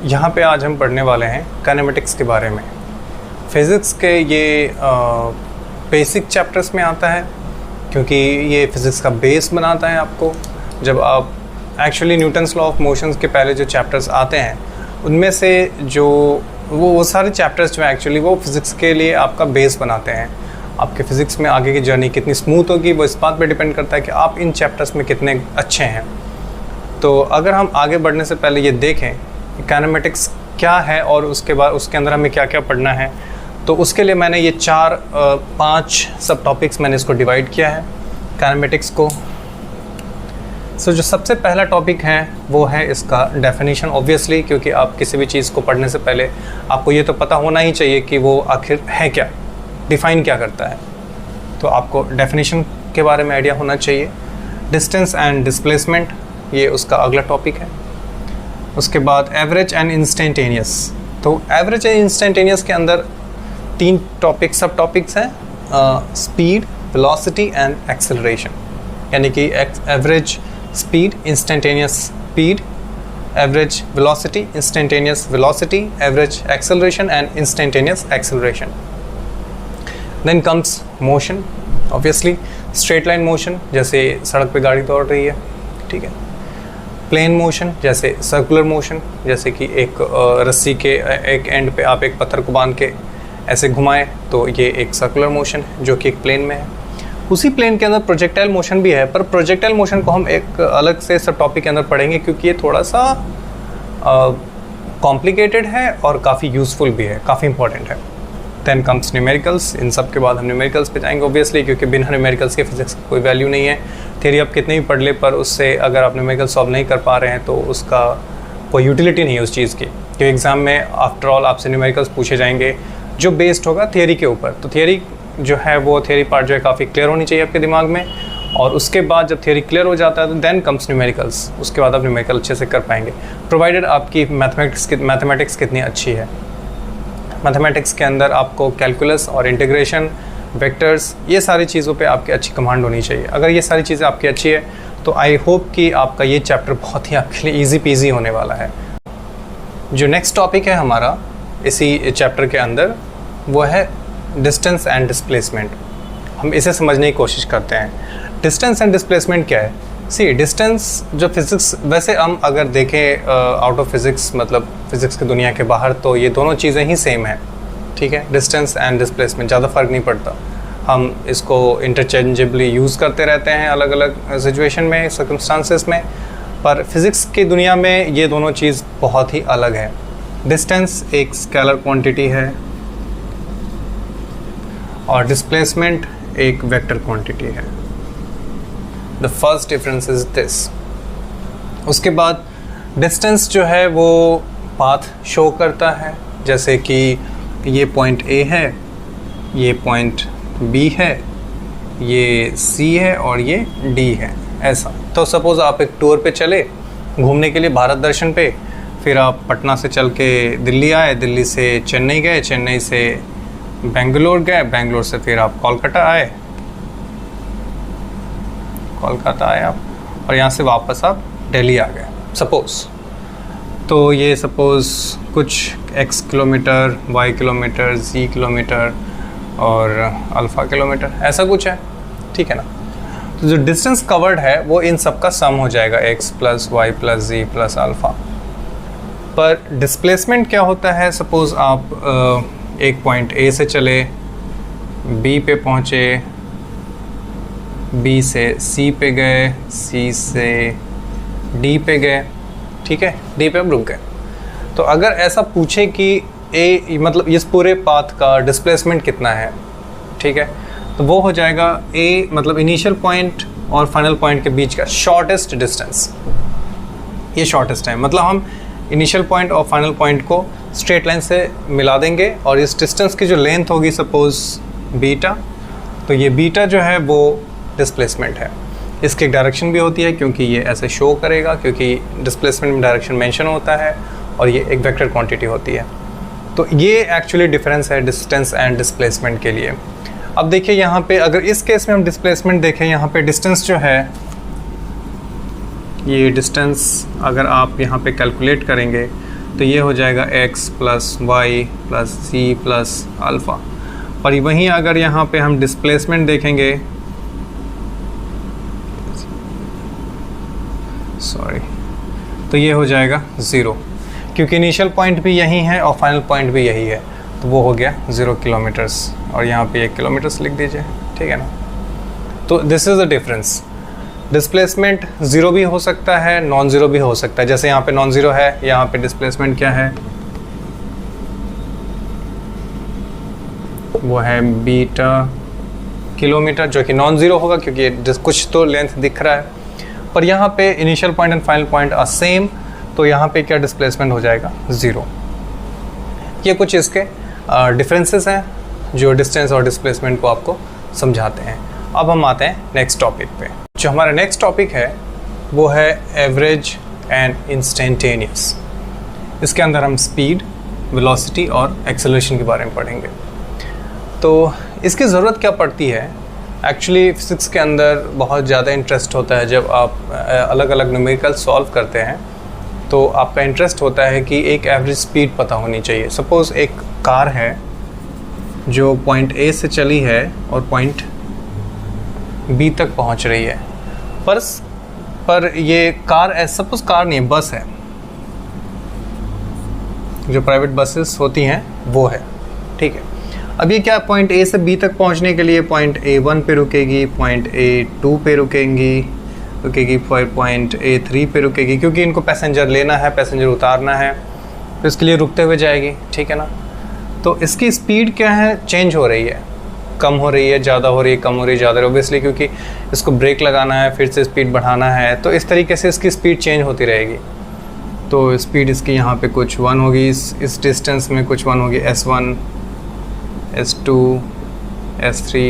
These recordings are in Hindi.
यहाँ पे आज हम पढ़ने वाले हैं काइनेमेटिक्स के बारे में। फिज़िक्स के ये बेसिक चैप्टर्स में आता है क्योंकि ये फिज़िक्स का बेस बनाता है आपको। जब आप actually Newton's law of motions के पहले जो चैप्टर्स आते हैं उनमें से जो वो सारे चैप्टर्स जो एक्चुअली वो फिज़िक्स के लिए आपका बेस बनाते हैं। आपके फ़िज़िक्स में आगे की जर्नी कितनी स्मूथ होगी वो इस बात पे डिपेंड करता है कि आप इन चैप्टर्स में कितने अच्छे हैं। तो अगर हम आगे बढ़ने से पहले ये देखें कि काइनेमेटिक्स क्या है और उसके बाद उसके अंदर हमें क्या क्या पढ़ना है, तो उसके लिए मैंने ये 5 सब टॉपिक्स मैंने इसको डिवाइड किया है काइनेमेटिक्स को। जो सबसे पहला टॉपिक है वो है इसका डेफिनेशन। ऑब्वियसली क्योंकि आप किसी भी चीज़ को पढ़ने से पहले आपको ये तो पता होना ही चाहिए कि वो आखिर है क्या, डिफ़ाइन क्या करता है, तो आपको डेफिनेशन के बारे में आइडिया होना चाहिए। डिस्टेंस एंड डिस्प्लेसमेंट ये उसका अगला टॉपिक है। उसके बाद एवरेज एंड इंस्टेंटेनियस। तो एवरेज एंड इंस्टेंटेनियस के अंदर 3 सब टॉपिक्स हैं, स्पीड, वेलोसिटी एंड एक्सेलरेशन। यानी कि average speed, instantaneous speed, average velocity, instantaneous velocity, average acceleration and instantaneous acceleration. Then comes motion. Obviously straight line motion, जैसे सड़क पे गाड़ी दौड़ रही है, ठीक है। प्लेन मोशन जैसे सर्कुलर मोशन, जैसे कि एक रस्सी के एक एंड पे आप एक पत्थर को बांध के ऐसे घुमाएं तो ये एक सर्कुलर मोशन है जो कि एक प्लेन में है। उसी प्लेन के अंदर प्रोजेक्टाइल मोशन भी है, पर प्रोजेक्टाइल मोशन को हम एक अलग से सब टॉपिक के अंदर पढ़ेंगे क्योंकि ये थोड़ा सा कॉम्प्लिकेटेड है और काफ़ी यूज़फुल भी है, काफ़ी इंपॉर्टेंट है। Then comes numericals. इन सब के बाद हम न्यूमेरिकल्स पे जाएंगे ऑब्वियसली, क्योंकि बिना न्यूमेरिकल्स के फिजिक्स की कोई वैल्यू नहीं है। थियरी आप कितने भी पढ़ ले, पर उससे अगर आप न्यूमेरिकल सॉल्व नहीं कर पा रहे हैं तो उसका कोई यूटिलिटी नहीं है उस चीज़ की। क्योंकि एग्ज़ाम में आफ्टर ऑल आपसे न्यूमेरिकल्स पूछे जाएंगे जो बेस्ड होगा थियरी के ऊपर। तो थियरी जो है वो थियरी पार्ट जो है काफ़ी क्लियर होनी चाहिए आपके दिमाग में, और उसके बाद जब थियरी क्लियर हो जाता है तो देन कम्स न्यूमेरिकल्स। उसके बाद आप न्यूमेरिकल अच्छे से कर पाएंगे, प्रोवाइडेड आपकी मैथमेटिक्स कितनी अच्छी है। मैथमेटिक्स के अंदर आपको कैलकुलस और इंटीग्रेशन, वेक्टर्स, ये सारी चीज़ों पे आपकी अच्छी कमांड होनी चाहिए। अगर ये सारी चीज़ें आपकी अच्छी है तो आई होप कि आपका ये चैप्टर बहुत ही आपके लिए ईजी पीजी होने वाला है। जो नेक्स्ट टॉपिक है हमारा इसी चैप्टर के अंदर वो है डिस्टेंस एंड डिस्प्लेसमेंट। हम इसे समझने की कोशिश करते हैं। डिस्टेंस एंड डिस्प्लेसमेंट क्या है? सी डिस्टेंस जो फिज़िक्स, वैसे हम अगर देखें आउट ऑफ फिज़िक्स, मतलब फिज़िक्स की दुनिया के बाहर, तो ये दोनों चीज़ें ही सेम हैं, ठीक है। डिस्टेंस एंड डिस्प्लेसमेंट ज़्यादा फ़र्क नहीं पड़ता। हम इसको इंटरचेंजेबली यूज़ करते रहते हैं अलग अलग सिचुएशन में, सर्कमस्टांसेस में, पर फिज़िक्स की दुनिया में ये दोनों चीज़ बहुत ही अलग है। डिस्टेंस एक स्केलर क्वांटिटी है और डिस्प्लेसमेंट एक वेक्टर क्वांटिटी है। The first difference is this. उसके बाद डिस्टेंस जो है वो पाथ शो करता है, जैसे कि ये पॉइंट A है, ये पॉइंट B है, ये C है और ये D है, ऐसा। तो सपोज़ आप एक टूर पे चले घूमने के लिए भारत दर्शन पे, फिर आप पटना से चल के दिल्ली आए, दिल्ली से चेन्नई गए, चेन्नई से बेंगलोर गए, बेंगलोर से फिर आप कोलकाता आए, आप, और यहाँ से वापस आप दिल्ली आ गए सपोज़। तो ये सपोज़ कुछ x kilometre, y kilometre, z kilometre और अल्फ़ा किलोमीटर, ऐसा कुछ है, ठीक है ना। तो जो डिस्टेंस कवर्ड है वो इन सब का सम हो जाएगा, x plus y plus z plus alpha. पर डिस्प्लेसमेंट क्या होता है? सपोज़ आप एक पॉइंट A से चले, B पे पहुँचे, B से C पे गए, C से D पे गए, ठीक है, D पे हम रुक गए। तो अगर ऐसा पूछे कि A मतलब इस पूरे पाथ का डिस्प्लेसमेंट कितना है, ठीक है, तो वो हो जाएगा A मतलब इनिशियल पॉइंट और फाइनल पॉइंट के बीच का शॉर्टेस्ट डिस्टेंस। ये शॉर्टेस्ट है, मतलब हम इनिशियल पॉइंट और फाइनल पॉइंट को स्ट्रेट लाइन से मिला देंगे और इस डिस्टेंस की जो लेंथ होगी सपोज़ बीटा, तो ये बीटा जो है वो डिस्प्लेसमेंट है। इसकी एक डायरेक्शन भी होती है क्योंकि ये ऐसे शो करेगा, क्योंकि डिस्प्लेसमेंट में डायरेक्शन मेंशन होता है और ये एक वेक्टर क्वांटिटी होती है। तो ये एक्चुअली डिफरेंस है डिस्टेंस एंड डिस्प्लेसमेंट के लिए। अब देखिए यहाँ पे अगर इस केस में हम डिस्प्लेसमेंट देखें, यहाँ पे डिस्टेंस जो है, ये डिस्टेंस अगर आप यहाँ पे कैलकुलेट करेंगे तो ये हो जाएगा x plus y plus c plus alpha. और वहीं अगर यहाँ पे हम डिस्प्लेसमेंट देखेंगे, सॉरी, तो ये हो जाएगा 0, क्योंकि इनिशियल पॉइंट भी यही है और फाइनल पॉइंट भी यही है, तो वो हो गया 0 किलोमीटर्स। और यहाँ पे 1 किलोमीटर्स लिख दीजिए, ठीक है ना। तो this is the difference. Displacement 0 भी हो सकता है, नॉन ज़ीरो भी हो सकता है। जैसे यहाँ पे नॉन ज़ीरो है, यहाँ पे डिस्प्लेसमेंट क्या है, वो है बीटा किलोमीटर, जो कि नॉन ज़ीरो होगा क्योंकि कुछ तो लेंथ दिख रहा है। पर यहाँ पे initial point and final point are same, तो यहाँ पे क्या डिस्प्लेसमेंट हो जाएगा 0। ये कुछ इसके डिफरेंसेस हैं जो डिस्टेंस और डिस्प्लेसमेंट को आपको समझाते हैं। अब हम आते हैं नेक्स्ट टॉपिक पे। जो हमारा नेक्स्ट टॉपिक है वो है एवरेज एंड इंस्टेंटेनियस। इसके अंदर हम स्पीड, वेलोसिटी और एक्सेलरेशन के बारे में पढ़ेंगे। तो इसकी ज़रूरत क्या पड़ती है? एक्चुअली फिज़िक्स के अंदर बहुत ज़्यादा इंटरेस्ट होता है जब आप अलग अलग न्यूमेरिकल सॉल्व करते हैं, तो आपका इंटरेस्ट होता है कि एक एवरेज स्पीड पता होनी चाहिए। सपोज़ एक कार है जो पॉइंट ए से चली है और पॉइंट बी तक पहुंच रही है, पर ये कार सपोज़ कार नहीं है, बस है, जो प्राइवेट बसेस होती हैं वो है, ठीक है। अब ये क्या पॉइंट ए से बी तक पहुंचने के लिए पॉइंट A1 पे रुकेगी, पॉइंट A2 पे रुकेगी, फिर पॉइंट A3 पे रुकेगी, क्योंकि इनको पैसेंजर लेना है, पैसेंजर उतारना है, तो इसके लिए रुकते हुए जाएगी, ठीक है ना। तो इसकी स्पीड क्या है, चेंज हो रही है, कम हो रही है, ज़्यादा हो रही है, कम हो रही है, ज़्यादा, ऑब्वियसली क्योंकि इसको ब्रेक लगाना है, फिर से स्पीड बढ़ाना है, तो इस तरीके से इसकी स्पीड चेंज होती रहेगी। तो स्पीड इसकी यहाँ पे कुछ 1 होगी, इस डिस्टेंस में कुछ 1 होगी, S1, S2, S3,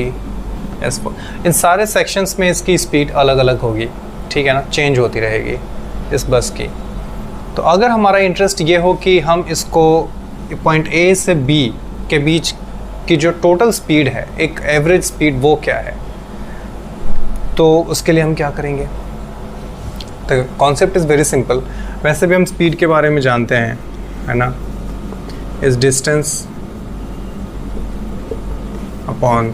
S4, इन सारे सेक्शंस में इसकी स्पीड अलग अलग होगी, ठीक है ना, चेंज होती रहेगी इस बस की। तो अगर हमारा इंटरेस्ट ये हो कि हम इसको पॉइंट ए से बी के बीच की जो टोटल स्पीड है, एक एवरेज स्पीड, वो क्या है, तो उसके लिए हम क्या करेंगे? तो कॉन्सेप्ट इज़ वेरी सिंपल। वैसे भी हम स्पीड के बारे में जानते हैं, है ना, इस डिस्टेंस अपॉन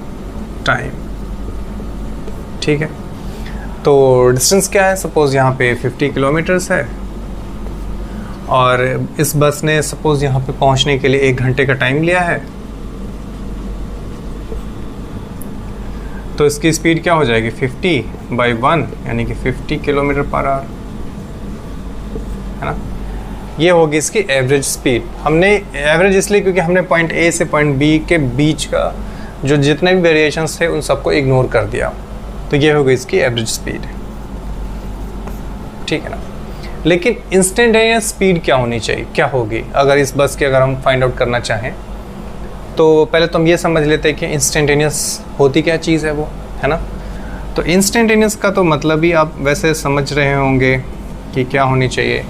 टाइम, ठीक है। तो डिस्टेंस क्या है, सपोज़ यहाँ पे 50 किलोमीटर्स है और इस बस ने सपोज़ यहाँ पे पहुँचने के लिए 1 घंटे का टाइम लिया है, तो इसकी स्पीड क्या हो जाएगी, 50/1 यानी कि 50 किलोमीटर पर आवर, है ना। ये होगी इसकी एवरेज स्पीड। हमने एवरेज इसलिए क्योंकि हमने पॉइंट ए से पॉइंट बी के बीच का जो जितने भी वेरिएशंस थे उन सबको इग्नोर कर दिया, तो ये होगी इसकी एवरेज स्पीड, ठीक है ना। लेकिन इंस्टेंटेनियस स्पीड क्या होनी चाहिए, क्या होगी अगर इस बस की अगर हम फाइंड आउट करना चाहें? तो पहले तो हम ये समझ लेते हैं कि इंस्टेंटेनियस होती क्या चीज़ है वो, है ना। तो इंस्टेंटेनियस का तो मतलब ही आप वैसे समझ रहे होंगे कि क्या होनी चाहिए,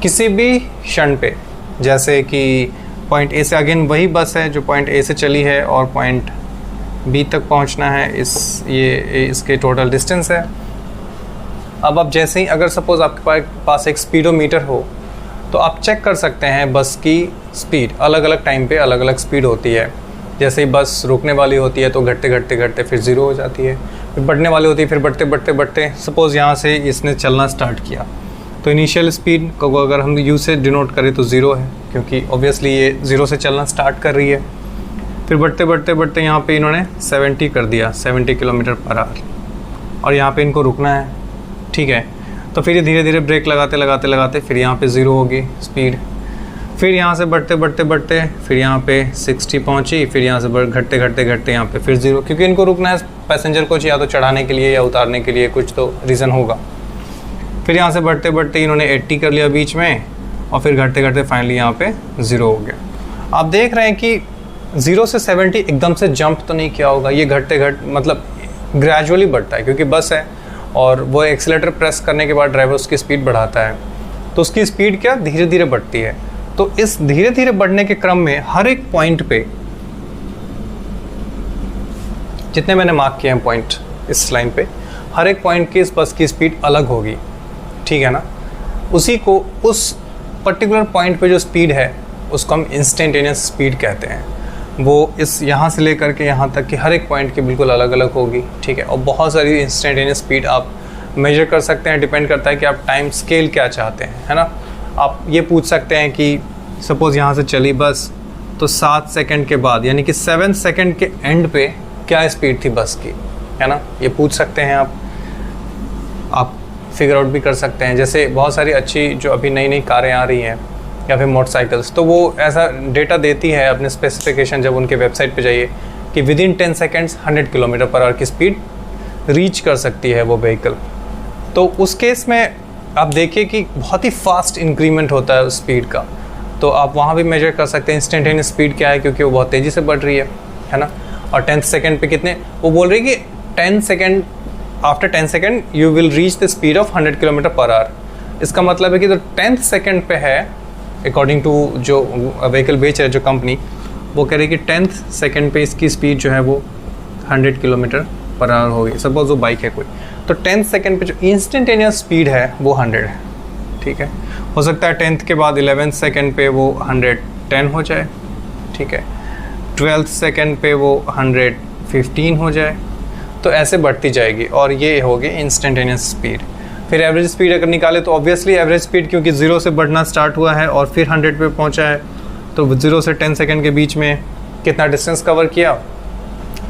किसी भी क्षण पे, जैसे कि पॉइंट ए से अगेन वही बस है जो पॉइंट ए से चली है और पॉइंट बी तक पहुंचना है, ये इसके टोटल डिस्टेंस है। अब आप जैसे ही अगर सपोज़ आपके पास एक स्पीडोमीटर हो, तो आप चेक कर सकते हैं बस की स्पीड, अलग अलग टाइम पे अलग अलग स्पीड होती है। जैसे ही बस रुकने वाली होती है तो घटते घटते घटते फिर 0 हो जाती है, फिर बढ़ने वाली होती है, फिर बढ़ते बढ़ते बढ़ते, सपोज़ यहाँ से इसने चलना स्टार्ट किया, तो इनिशियल स्पीड को अगर हम U से डिनोट करें तो 0 है, क्योंकि ऑब्वियसली ये 0 से चलना स्टार्ट कर रही है। फिर बढ़ते बढ़ते बढ़ते यहाँ पे इन्होंने 70 कर दिया, 70 किलोमीटर पर आवर, और यहाँ पे इनको रुकना है, ठीक है। तो फिर ये धीरे धीरे ब्रेक लगाते लगाते लगाते फिर यहाँ पे 0 होगी स्पीड, फिर यहाँ से बढ़ते बढ़ते बढ़ते फिर यहाँ पे 60 पहुँची, फिर यहाँ से घटते घटते घटते यहाँ पे फिर 0, क्योंकि इनको रुकना है पैसेंजर को या तो चढ़ाने के लिए या उतारने के लिए, कुछ तो रीज़न होगा। फिर यहाँ से बढ़ते बढ़ते इन्होंने 80 कर लिया बीच में, और फिर घटते घटते फाइनली यहाँ पे 0 हो गया। आप देख रहे हैं कि 0 से 70 एकदम से जंप तो नहीं किया होगा, ये घटते मतलब ग्रेजुअली बढ़ता है, क्योंकि बस है और वो एक्सीलेटर प्रेस करने के बाद ड्राइवर उसकी स्पीड बढ़ाता है, तो उसकी स्पीड क्या धीरे धीरे बढ़ती है। तो इस धीरे धीरे बढ़ने के क्रम में हर एक पॉइंट पे, जितने मैंने मार्क किए हैं पॉइंट इस लाइन पे, हर एक पॉइंट की इस बस की स्पीड अलग होगी, ठीक है ना। उसी को उस पर्टिकुलर पॉइंट पे जो स्पीड है उसको हम इंस्टेंटेनियस स्पीड कहते हैं। वो इस यहाँ से लेकर के यहाँ तक कि हर एक पॉइंट की बिल्कुल अलग अलग होगी, ठीक है। और बहुत सारी इंस्टेंटेनियस स्पीड आप मेजर कर सकते हैं, डिपेंड करता है कि आप टाइम स्केल क्या चाहते हैं, है ना। आप ये पूछ सकते हैं कि सपोज़ यहाँ से चली बस तो 7 सेकंड के बाद यानी कि 7 सेकंड के एंड पे क्या स्पीड थी बस की, है ना, ये पूछ सकते हैं आप फिगर आउट भी कर सकते हैं। जैसे बहुत सारी अच्छी जो अभी नई नई कारें आ रही हैं या फिर मोटरसाइकिल्स, तो वो ऐसा डेटा देती है अपने स्पेसिफिकेशन, जब उनके वेबसाइट पे जाइए कि within 10 seconds 100 kilometre per hour की स्पीड रीच कर सकती है वो व्हीकल। तो उस केस में आप देखिए कि बहुत ही फास्ट इंक्रीमेंट होता है उस स्पीड का, तो आप वहाँ भी मेजर कर सकते हैं इंस्टेंटेनियस स्पीड क्या है, क्योंकि वो बहुत तेज़ी से बढ़ रही है ना। और 10 सेकेंड पे कितने, वो बोल रही है कि 10 second, after 10 second you will reach the speed of 100 kilometre per hour. इसका मतलब है कि तो 10th सेकेंड पे है, अकॉर्डिंग टू जो व्हीकल बेच रहे जो कंपनी, वो कह रही है कि 10th सेकेंड पे इसकी स्पीड जो है वो 100 किलोमीटर पर आवर होगी। सपोज वो बाइक है कोई, तो 10th सेकेंड पे जो इंस्टेंटेनियस स्पीड है वो 100 है, ठीक है। हो सकता है 10th के बाद 11th सेकेंड पे वो 110 हो जाए, ठीक है। 12th सेकेंड पे वो 115 हो जाए, तो ऐसे बढ़ती जाएगी और ये होगी इंस्टेंटेनियस स्पीड। फिर एवरेज स्पीड अगर निकाले तो ऑब्वियसली एवरेज स्पीड क्योंकि 0 से बढ़ना स्टार्ट हुआ है और फिर 100 पे पहुंचा है, तो 0 से 10 सेकेंड के बीच में कितना डिस्टेंस कवर किया,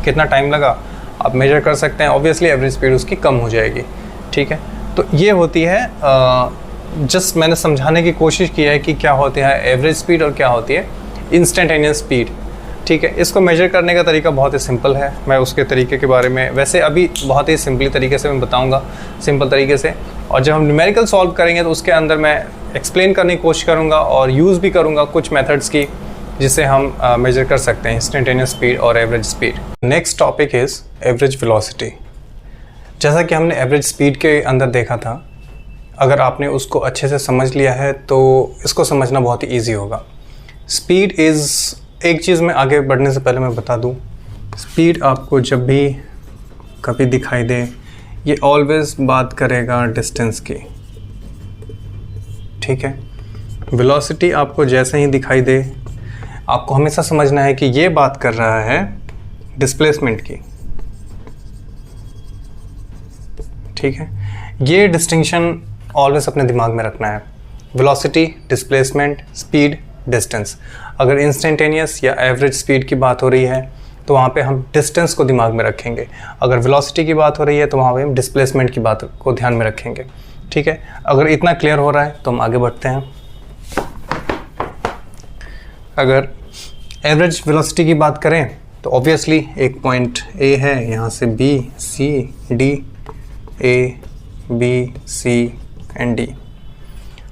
कितना टाइम लगा, आप मेजर कर सकते हैं। ऑब्वियसली एवरेज स्पीड उसकी कम हो जाएगी, ठीक है। तो ये होती है, जस्ट मैंने समझाने की कोशिश की है कि क्या होती है एवरेज स्पीड और क्या होती है इंस्टेंटेनियस स्पीड, ठीक है। इसको मेजर करने का तरीका बहुत ही सिंपल है, मैं उसके तरीके के बारे में वैसे अभी बहुत ही सिंपली तरीके से मैं बताऊंगा, सिंपल तरीके से। और जब हम न्यूमेरिकल सॉल्व करेंगे तो उसके अंदर मैं एक्सप्लेन करने की कोशिश करूंगा और यूज़ भी करूंगा कुछ मेथड्स की, जिससे हम मेजर कर सकते हैं इंस्टेंटेनियस स्पीड और average speed. Next topic is average velocity. जैसा कि हमने एवरेज स्पीड के अंदर देखा था, अगर आपने उसको अच्छे से समझ लिया है तो इसको समझना बहुत ही ईजी होगा। स्पीड इज़, एक चीज़ में आगे बढ़ने से पहले मैं बता दूं, स्पीड आपको जब भी कभी दिखाई दे, ये ऑलवेज बात करेगा डिस्टेंस की, ठीक है। वेलोसिटी आपको जैसे ही दिखाई दे, आपको हमेशा समझना है कि ये बात कर रहा है डिस्प्लेसमेंट की, ठीक है। ये डिस्टिंक्शन ऑलवेज अपने दिमाग में रखना है, वेलोसिटी, डिस्प्लेसमेंट, स्पीड, डिस्टेंस। अगर इंस्टेंटेनियस या एवरेज स्पीड की बात हो रही है तो वहाँ पे हम डिस्टेंस को दिमाग में रखेंगे, अगर वेलोसिटी की बात हो रही है तो वहाँ पे हम डिस्प्लेसमेंट की बात को ध्यान में रखेंगे, ठीक है। अगर इतना क्लियर हो रहा है तो हम आगे बढ़ते हैं। अगर एवरेज वेलोसिटी की बात करें तो ऑब्वियसली एक पॉइंट ए है, यहाँ से B, C, D, A, B, C and D.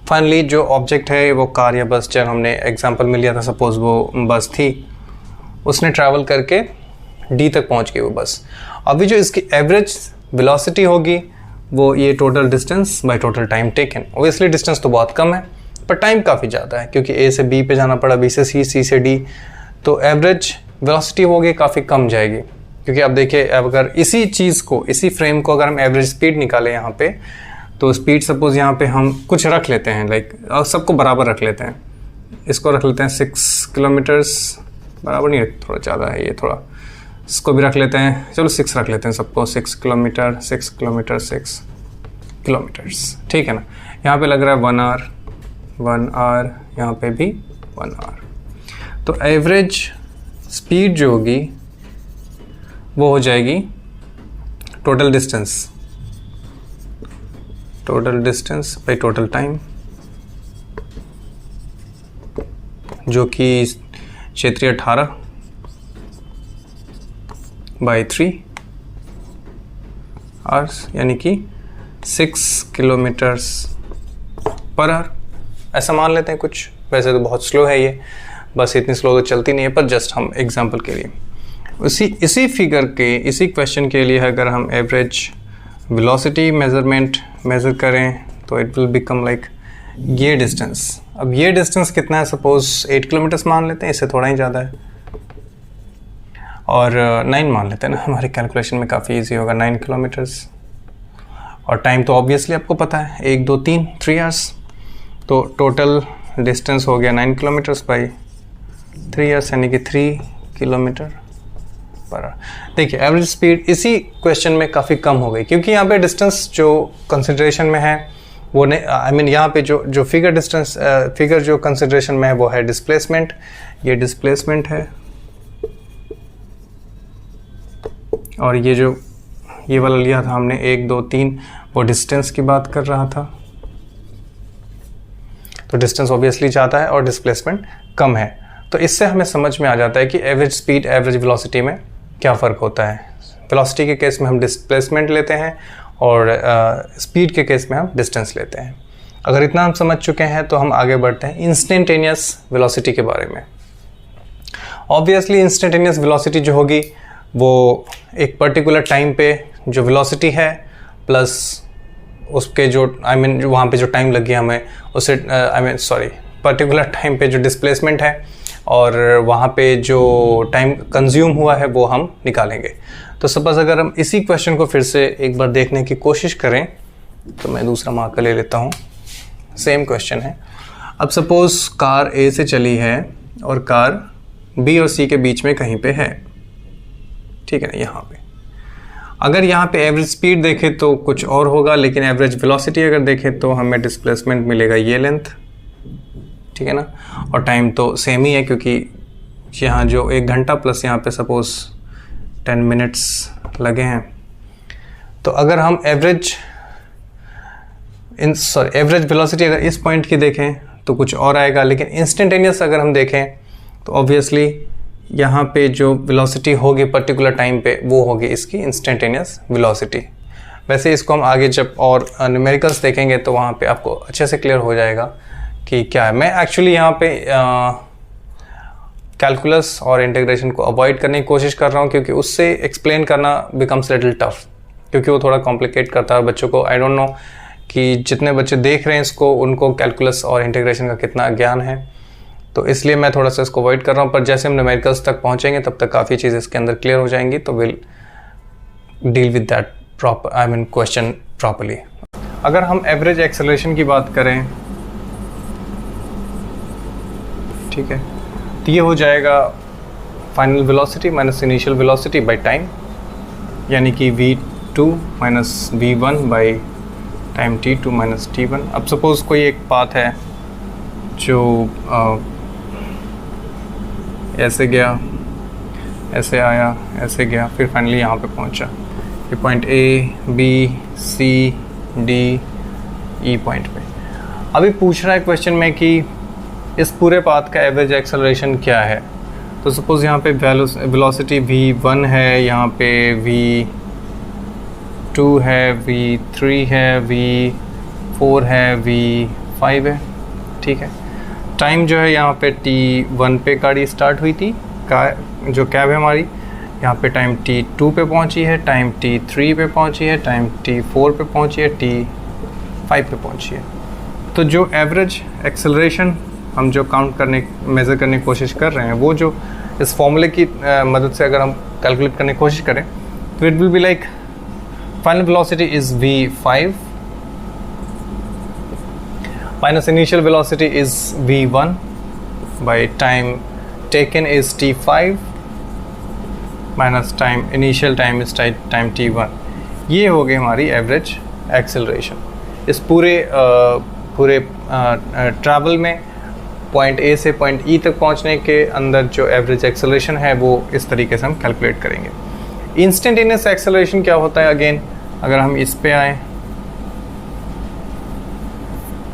Finally जो ऑब्जेक्ट है वो कार या बस, जब हमने एग्जांपल में लिया था सपोज वो बस थी, उसने ट्रैवल करके डी तक पहुंच गई वो बस। अभी जो इसकी एवरेज वेलोसिटी होगी वो ये total distance by total time taken. Obviously distance तो बहुत कम है पर टाइम काफ़ी ज़्यादा है, क्योंकि ए से बी पे जाना पड़ा, बी से सी, सी से डी, तो एवरेज वेलोसिटी होगी काफ़ी कम जाएगी। क्योंकि अब देखिए, अगर इसी चीज़ को, इसी फ्रेम को अगर हम एवरेज स्पीड निकालें यहाँ पे, तो स्पीड सपोज यहाँ पे हम कुछ रख लेते हैं, लाइक सबको बराबर रख लेते हैं, इसको रख लेते हैं 6 किलोमीटर्स, बराबर नहीं है, थोड़ा ज़्यादा है ये, थोड़ा इसको भी रख लेते हैं, चलो 6 रख लेते हैं सबको, 6 किलोमीटर, 6 किलोमीटर, 6 किलोमीटर्स, ठीक है ना। यहाँ पे लग रहा है 1 आवर, 1 आवर, यहाँ पे भी 1 आवर। तो एवरेज स्पीड जो होगी वो हो जाएगी total distance by total time, जो कि क्षेत्रीय 18 बाई 3 आवर्स, यानी कि 6 किलोमीटर्स पर आवर, ऐसा मान लेते हैं कुछ। वैसे तो बहुत स्लो है ये, बस इतनी स्लो तो चलती नहीं है, पर जस्ट हम एग्जांपल के लिए इसी फिगर के, इसी क्वेश्चन के लिए अगर हम एवरेज वेलोसिटी मेज़र करें तो इट विल बिकम लाइक ये डिस्टेंस। अब ये डिस्टेंस कितना है, सपोज 8 किलोमीटर्स मान लेते हैं, इससे थोड़ा ही ज़्यादा है, और 9 मान लेते हैं ना, हमारे कैलकुलेशन में काफ़ी इजी होगा, 9 किलोमीटर्स। और टाइम तो ऑब्वियसली आपको पता है, 1, 2, 3 आवर्स। तो टोटल डिस्टेंस हो गया 9 किलोमीटर्स बाई 3 ईयर्स यानी कि 3 किलोमीटर पर आवर। देखिए एवरेज स्पीड इसी क्वेश्चन में काफ़ी कम हो गई, क्योंकि यहाँ पे डिस्टेंस जो कंसिडरेशन में है वो नहीं, आई मीन यहाँ पे जो फिगर जो कंसिडरेशन में है वो है डिस्प्लेसमेंट। ये डिस्प्लेसमेंट है और ये वाला लिया था हमने 1 2 3, वो डिस्टेंस की बात कर रहा था। तो डिस्टेंस ऑब्वियसली ज़्यादा है और डिस्प्लेसमेंट कम है। तो इससे हमें समझ में आ जाता है कि एवरेज स्पीड एवरेज वेलोसिटी में क्या फ़र्क होता है। वेलोसिटी के केस में हम डिस्प्लेसमेंट लेते हैं और स्पीड के केस में हम डिस्टेंस लेते हैं। अगर इतना हम समझ चुके हैं तो हम आगे बढ़ते हैं इंस्टेंटेनियस वेलोसिटी के बारे में। ऑब्वियसली इंस्टेंटेनियस वेलोसिटी जो होगी वो एक पर्टिकुलर टाइम पे जो वेलोसिटी है प्लस उसके जो वहाँ पे जो टाइम लगी हमें उसे पर्टिकुलर टाइम पे जो डिस्प्लेसमेंट है और वहाँ पे जो टाइम कंज्यूम हुआ है वो हम निकालेंगे। तो सपोज अगर हम इसी क्वेश्चन को फिर से एक बार देखने की कोशिश करें तो मैं दूसरा मार्कर ले लेता हूँ। सेम क्वेश्चन है। अब सपोज कार ए से चली है और कार बी और सी के बीच में कहीं पे है, ठीक है ना। यहाँ पे अगर यहाँ पे एवरेज स्पीड देखें तो कुछ और होगा, लेकिन एवरेज वेलोसिटी अगर देखें तो हमें डिस्प्लेसमेंट मिलेगा ये लेंथ, ठीक है ना। और टाइम तो सेम ही है, क्योंकि यहाँ जो 1 घंटा प्लस यहाँ पे सपोज 10 मिनट्स लगे हैं। तो अगर हम एवरेज वेलोसिटी अगर इस पॉइंट की देखें तो कुछ और आएगा, लेकिन इंस्टेंटेनियस अगर हम देखें तो ऑब्वियसली यहाँ पे जो वेलोसिटी होगी पर्टिकुलर टाइम पे वो होगी इसकी इंस्टेंटेनियस वेलोसिटी। वैसे इसको हम आगे जब और न्यूमेरिकल्स देखेंगे तो वहाँ पे आपको अच्छे से क्लियर हो जाएगा कि क्या है। मैं एक्चुअली यहाँ पे कैलकुलस और इंटीग्रेशन को अवॉइड करने की कोशिश कर रहा हूँ, क्योंकि उससे एक्सप्लेन करना बिकम्स लिटिल टफ, क्योंकि वो थोड़ा कॉम्प्लिकेट करता है बच्चों को। आई डोंट नो कि जितने बच्चे देख रहे हैं इसको उनको कैलकुलस और इंटीग्रेशन का कितना ज्ञान है, तो इसलिए मैं थोड़ा सा इसको अवॉइड कर रहा हूँ। पर जैसे हम न्यूमेरिकल्स तक पहुँचेंगे तब तक काफ़ी चीज़ इसके अंदर क्लियर हो जाएंगी, तो will deal with that question properly. अगर हम एवरेज एक्सेलरेशन की बात करें, ठीक है, तो ये हो जाएगा final velocity minus initial velocity by time, यानी कि v2 minus v1 by time t2 minus t1। अब सपोज़ कोई एक पाथ है जो ऐसे गया, ऐसे आया, ऐसे गया, फिर फाइनली यहाँ पे पहुँचा। ये point A, B, C, D, E point पे। अभी पूछ रहा है क्वेश्चन में कि इस पूरे पाथ का एवरेज एक्सेलरेशन क्या है। तो सपोज़ यहाँ पे वेलोसिटी v1 है, यहाँ पे v2 है, v3 है, v4 है, v5 है, ठीक है। टाइम जो है यहाँ पे t1 पे गाड़ी स्टार्ट हुई थी, जो कैब है हमारी, यहाँ पे टाइम t2 पे पहुँची है, टाइम t3 पे पहुँची है, टाइम t4 पे पहुँची है, t5 पे पहुँची है। तो जो एवरेज एक्सेलरेशन हम जो मेज़र करने की कोशिश कर रहे हैं, वो जो इस फॉर्मूले की मदद से अगर हम कैलकुलेट करने की कोशिश करें तो it will be like final velocity is v5 minus initial velocity is v1 by time taken is t5 minus initial time is time t1। ये हो गई हमारी एवरेज एक्सेलरेशन। इस पूरे ट्रैवल में पॉइंट ए से पॉइंट ई तक पहुंचने के अंदर जो एवरेज एक्सेलरेशन है वो इस तरीके से हम कैलकुलेट करेंगे। इंस्टेंटेनियस एक्सेलरेशन क्या होता है, अगेन अगर हम इस पे आएँ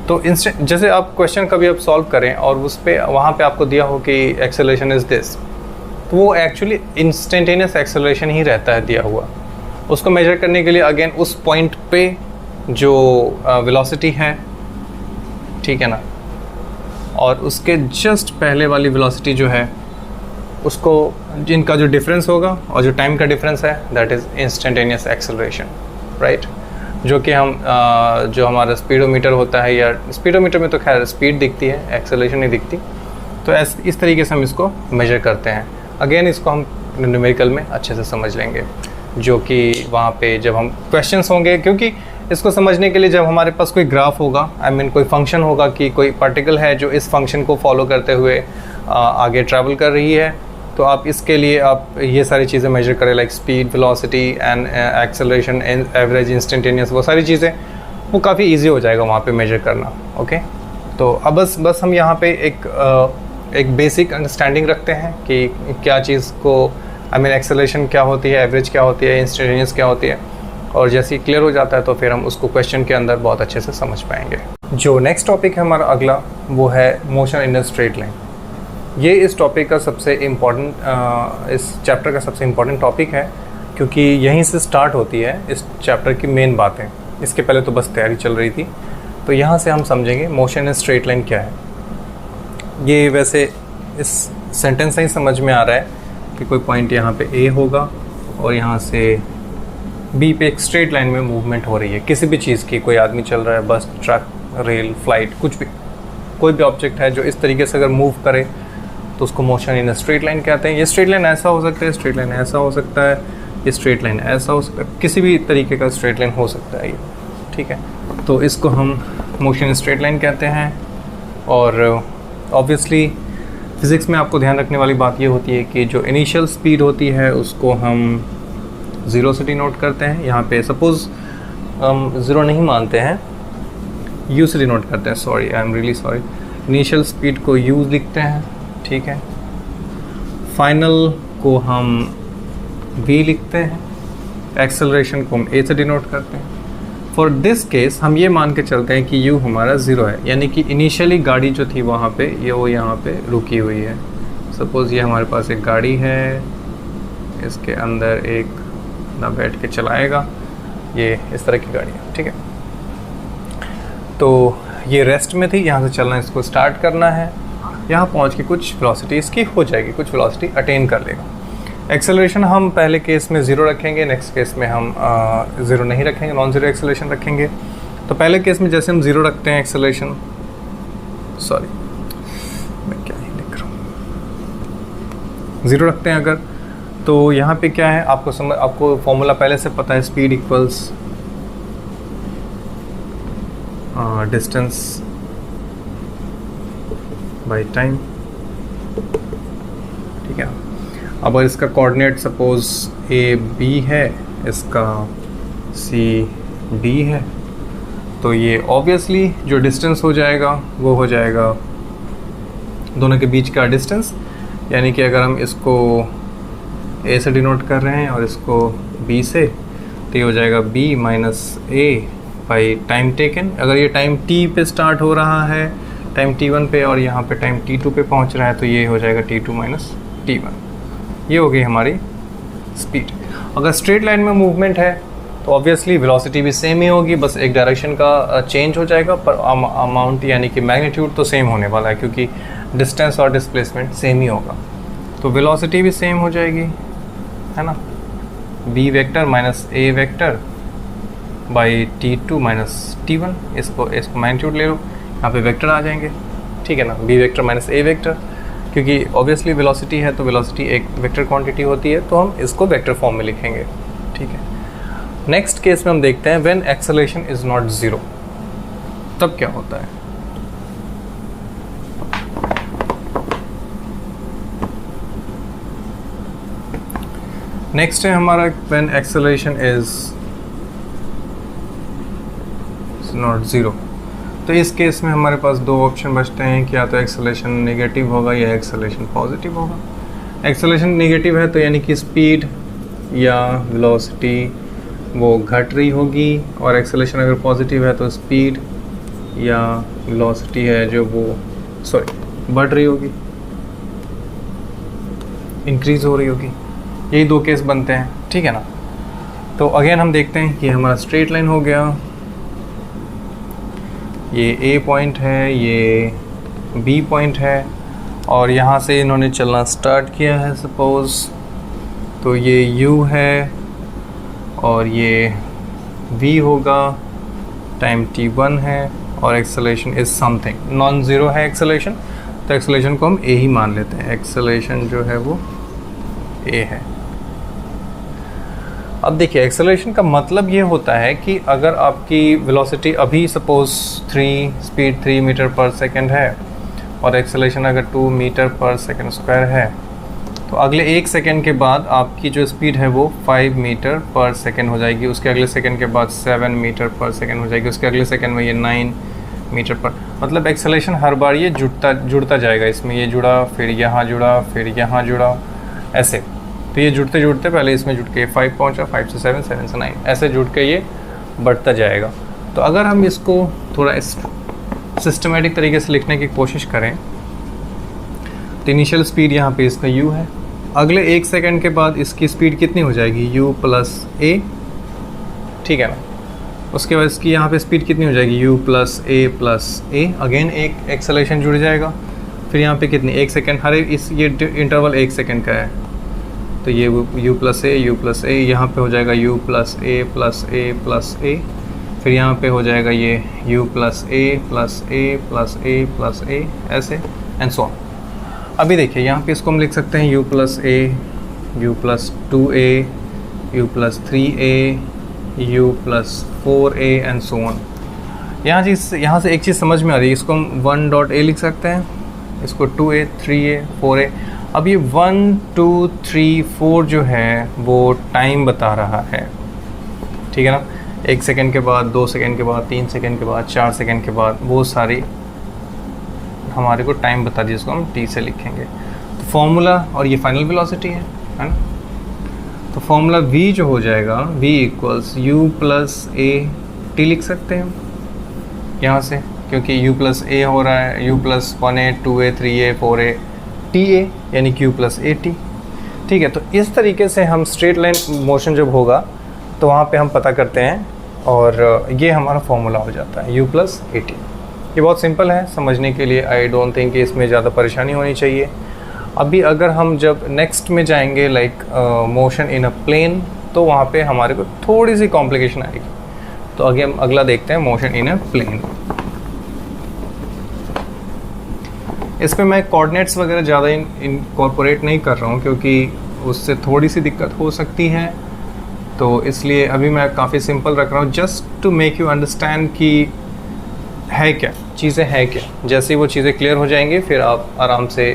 तो जैसे आप क्वेश्चन कभी आप सॉल्व करें और उस पे वहाँ पे आपको दिया हो कि एक्सेलरेशन इज़ दिस, तो वो एक्चुअली इंस्टेंटेनियस एक्सेलरेशन ही रहता है दिया हुआ। उसको मेजर करने के लिए अगेन उस पॉइंट पे जो वेलोसिटी है, ठीक है ना, और उसके जस्ट पहले वाली वेलोसिटी जो है उसको जिनका जो डिफरेंस होगा और जो टाइम का डिफरेंस है that is instantaneous acceleration, right. जो कि हम जो हमारा स्पीडोमीटर होता है, या स्पीडोमीटर में तो खैर स्पीड दिखती है, एक्सेलरेशन नहीं दिखती, तो इस तरीके से हम इसको मेजर करते हैं। अगेन इसको हम न्यूमेरिकल में अच्छे से समझ लेंगे, जो कि वहाँ पे जब हम क्वेश्चंस होंगे, क्योंकि इसको समझने के लिए जब हमारे पास कोई ग्राफ होगा, कोई फंक्शन होगा कि कोई पार्टिकल है जो इस फंक्शन को फॉलो करते हुए आगे ट्रैवल कर रही है, तो आप इसके लिए आप ये सारी चीज़ें मेजर करें, like speed, velocity and acceleration, average, instantaneous, वो सारी चीज़ें, वो काफ़ी ईजी हो जाएगा वहाँ पे मेजर करना। ओके, तो अब बस हम यहाँ पे एक बेसिक अंडरस्टैंडिंग रखते हैं कि क्या चीज़ को एक्सेलरेशन क्या होती है, एवरेज क्या होती है, इंस्टेंटेनियस क्या होती है, और जैसे ही क्लियर हो जाता है तो फिर हम उसको क्वेश्चन के अंदर बहुत अच्छे से समझ पाएंगे। जो नेक्स्ट टॉपिक है हमारा अगला, वो है motion in a straight line. ये इस टॉपिक का सबसे इम्पॉर्टेंट, इस चैप्टर का सबसे इम्पॉर्टेंट टॉपिक है, क्योंकि यहीं से स्टार्ट होती है इस चैप्टर की मेन बातें। इसके पहले तो बस तैयारी चल रही थी, तो यहाँ से हम समझेंगे मोशन इन स्ट्रेट लाइन क्या है। ये वैसे इस सेंटेंस से ही समझ में आ रहा है कि कोई पॉइंट यहाँ पे ए होगा और यहाँ से बी पे एक स्ट्रेट लाइन में मूवमेंट हो रही है किसी भी चीज़ की। कोई आदमी चल रहा है, बस, ट्रक, रेल, फ्लाइट, कुछ भी, कोई भी ऑब्जेक्ट है जो इस तरीके से अगर मूव करे तो उसको motion in a straight line कहते हैं। ये स्ट्रेट लाइन ऐसा हो सकता है, स्ट्रेट लाइन ऐसा हो सकता है, ये स्ट्रेट लाइन ऐसा हो सकता है, किसी भी तरीके का स्ट्रेट लाइन हो सकता है ये, ठीक है। तो इसको हम मोशन इन स्ट्रेट लाइन कहते हैं। और ऑब्वियसली फिज़िक्स में आपको ध्यान रखने वाली बात ये होती है कि जो इनिशियल स्पीड होती है उसको हम 0 से डिनोट करते हैं। यहाँ पे सपोज़ हम 0 नहीं मानते हैं, u से डिनोट करते हैं, sorry, I am really sorry. Initial speed को u लिखते हैं, ठीक है। फाइनल को हम v लिखते हैं, एक्सेलरेशन को हम a से डिनोट करते हैं। फॉर दिस केस हम ये मान के चलते हैं कि u हमारा 0 है, यानी कि इनिशियली गाड़ी जो थी वहाँ पे वो यहाँ पे रुकी हुई है। सपोज़ ये हमारे पास एक गाड़ी है, इसके अंदर एक ना बैठ के चलाएगा, ये इस तरह की गाड़ी है, ठीक है। तो ये रेस्ट में थी, यहाँ से चलना इसको स्टार्ट करना है, यहाँ पहुँच के कुछ वेलोसिटी इसकी हो जाएगी, कुछ वेलोसिटी अटेन कर लेगा। एक्सेलरेशन हम पहले केस में 0 रखेंगे, नेक्स्ट केस में हम 0 नहीं रखेंगे, नॉन ज़ीरो एक्सेलरेशन रखेंगे। तो पहले केस में जैसे हम 0 रखते हैं एक्सेलरेशन, सॉरी मैं क्या ही लिख रहा हूँ, 0 रखते हैं अगर, तो यहाँ पे क्या है आपको फॉर्मूला पहले से पता है, speed equals distance by time, ठीक है। अब इसका कोऑर्डिनेट सपोज ए बी है, इसका सी डी है, तो ये ऑब्वियसली जो डिस्टेंस हो जाएगा वो हो जाएगा दोनों के बीच का डिस्टेंस, यानी कि अगर हम इसको ए से डिनोट कर रहे हैं और इसको बी से, तो ये हो जाएगा B minus A by time taken. अगर ये टाइम टी पे स्टार्ट हो रहा है, टाइम t1 पे, और यहाँ पे टाइम t2 पे पहुँच रहा है, तो ये हो जाएगा t2 माइनस t1। ये हो गई हमारी स्पीड। अगर स्ट्रेट लाइन में मूवमेंट है तो ऑब्वियसली वेलोसिटी भी सेम ही होगी, बस एक डायरेक्शन का चेंज हो जाएगा, पर अमाउंट यानी कि मैग्नीट्यूड तो सेम होने वाला है, क्योंकि डिस्टेंस और डिस्प्लेसमेंट सेम ही होगा। तो वेलोसिटी भी सेम हो जाएगी, है ना, b vector minus a vector by t2 minus t1। इसको मैग्नीट्यूड ले लो, यहाँ पे वेक्टर आ जाएंगे, ठीक है ना, b vector minus a vector, क्योंकि ऑब्वियसली वेलोसिटी है तो वेलोसिटी एक वेक्टर क्वांटिटी होती है, तो हम इसको वेक्टर फॉर्म में लिखेंगे, ठीक है। नेक्स्ट केस में हम देखते हैं व्हेन एक्सेलरेशन इज नॉट 0, तब क्या होता है। नेक्स्ट है हमारा व्हेन एक्सेलरेशन इज नॉट 0। तो इस केस में हमारे पास दो ऑप्शन बचते हैं कि या तो एक्सेलरेशन नेगेटिव होगा या एक्सेलरेशन पॉजिटिव होगा। एक्सेलरेशन नेगेटिव है तो यानी कि स्पीड या वेलोसिटी वो घट रही होगी, और एक्सेलरेशन अगर पॉजिटिव है तो स्पीड या वेलोसिटी है जो वो बढ़ रही होगी, इंक्रीज हो रही होगी। यही दो केस बनते हैं, ठीक है ना। तो अगेन हम देखते हैं कि हमारा स्ट्रेट लाइन हो गया, ये ए पॉइंट है, ये बी पॉइंट है, और यहाँ से इन्होंने चलना स्टार्ट किया है सपोज़, तो ये यू है और ये v होगा, टाइम t1 है, और acceleration is something, non zero है एक्सेलरेशन, तो एक्सेलरेशन को हम a ही मान लेते हैं, एक्सेलरेशन जो है वो a है। अब देखिए एक्सेलरेशन का मतलब ये होता है कि अगर आपकी वेलोसिटी अभी सपोज 3 मीटर पर सेकंड है और एक्सेलरेशन अगर 2 मीटर पर सेकंड स्क्वायर है, तो अगले 1 सेकंड के बाद आपकी जो स्पीड है वो 5 मीटर पर सेकंड हो जाएगी, उसके अगले सेकंड के बाद 7 मीटर पर सेकंड हो जाएगी, उसके अगले सेकंड में ये 9 मीटर पर, मतलब एक्सेलरेशन हर बार ये जुड़ता जाएगा, इसमें ये जुड़ा, फिर यहाँ जुड़ा, फिर यहाँ जुड़ा, ऐसे। तो ये जुड़ते जुड़ते पहले इसमें जुड़ के 5 पहुँचा, 5 से 7, 7 से 9, ऐसे जुड़ के ये बढ़ता जाएगा। तो अगर हम इसको थोड़ा सिस्टमेटिक तरीके से लिखने की कोशिश करें तो इनिशियल स्पीड यहाँ पे इसका u है, अगले 1 सेकंड के बाद इसकी स्पीड कितनी हो जाएगी u प्लस a, ठीक है ना। उसके बाद इसकी यहाँ पे स्पीड कितनी हो जाएगी u प्लस a, अगेन एक एक्सेलरेशन जुड़ जाएगा, फिर यहाँ पे कितनी 1 सेकंड, हर इस ये इंटरवल 1 सेकंड का है, तो ये u प्लस a यहाँ पे हो जाएगा u plus a plus a plus a, फिर यहाँ पे हो जाएगा ये u plus a plus a plus a plus a, ऐसे एंड सो ऑन। अभी देखिए यहाँ पे इसको हम लिख सकते हैं u plus a, u plus 2a, u plus 3a, u plus 4a and so on. यहाँ से एक चीज़ समझ में आ रही है, इसको हम 1 डॉट a लिख सकते हैं, इसको 2a, 3a, 4a। अब ये 1, 2, 3, 4 जो है वो टाइम बता रहा है, ठीक है ना। 1 सेकंड के बाद, 2 सेकंड के बाद, 3 सेकंड के बाद, 4 सेकंड के बाद, वो सारी हमारे को टाइम बता दी, जिसको हम t से लिखेंगे। तो फॉर्मूला, और ये फाइनल वेलोसिटी है ना, तो फॉर्मूला v जो हो जाएगा v equals u plus a t लिख सकते हैं यहाँ से, क्योंकि u प्लस a हो रहा है, u plus 1a, 2a, 3a, 4a, ta यानी q प्लस a t, ठीक है। तो इस तरीके से हम स्ट्रेट लाइन मोशन जब होगा तो वहाँ पे हम पता करते हैं, और ये हमारा फॉर्मूला हो जाता है u प्लस a t। ये बहुत सिंपल है समझने के लिए, आई डोंट थिंक कि इसमें ज़्यादा परेशानी होनी चाहिए। अभी अगर हम जब नेक्स्ट में जाएंगे like motion in a plane, तो वहाँ पे हमारे को थोड़ी सी कॉम्प्लिकेशन आएगी। तो आगे हम अगला देखते हैं मोशन इन अ प्लेन। इस पर मैं कोऑर्डिनेट्स वगैरह ज़्यादा इनकॉर्पोरेट नहीं कर रहा हूँ, क्योंकि उससे थोड़ी सी दिक्कत हो सकती है, तो इसलिए अभी मैं काफ़ी सिंपल रख रहा हूँ, just to make you understand कि है क्या चीज़ें, हैं क्या। जैसे ही वो चीज़ें क्लियर हो जाएंगी फिर आप आराम से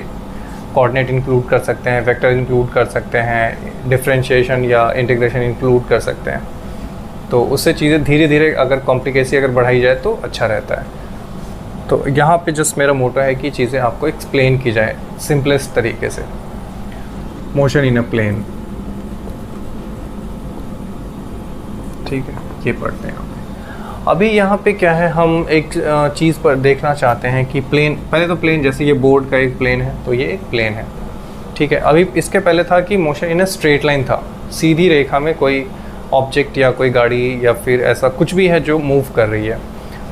कोऑर्डिनेट इंक्लूड कर सकते हैं, वेक्टर इंक्लूड कर सकते हैं, डिफरेंशिएशन या इंटीग्रेशन इंक्लूड कर सकते हैं। तो उससे चीज़ें धीरे धीरे अगर कॉम्प्लिकेसी अगर बढ़ाई जाए तो अच्छा रहता है। तो यहाँ पे जस्ट मेरा मोटो है कि चीज़ें आपको एक्सप्लेन की जाए सिंपलेस्ट तरीके से। मोशन इन अ प्लेन, ठीक है, ये पढ़ते हैं। अभी यहाँ पे क्या है, हम एक चीज़ पर देखना चाहते हैं कि प्लेन, पहले तो प्लेन, जैसे ये बोर्ड का एक प्लेन है तो ये एक प्लेन है, ठीक है। अभी इसके पहले था कि motion in a straight line था, सीधी रेखा में कोई ऑब्जेक्ट या कोई गाड़ी या फिर ऐसा कुछ भी है जो मूव कर रही है।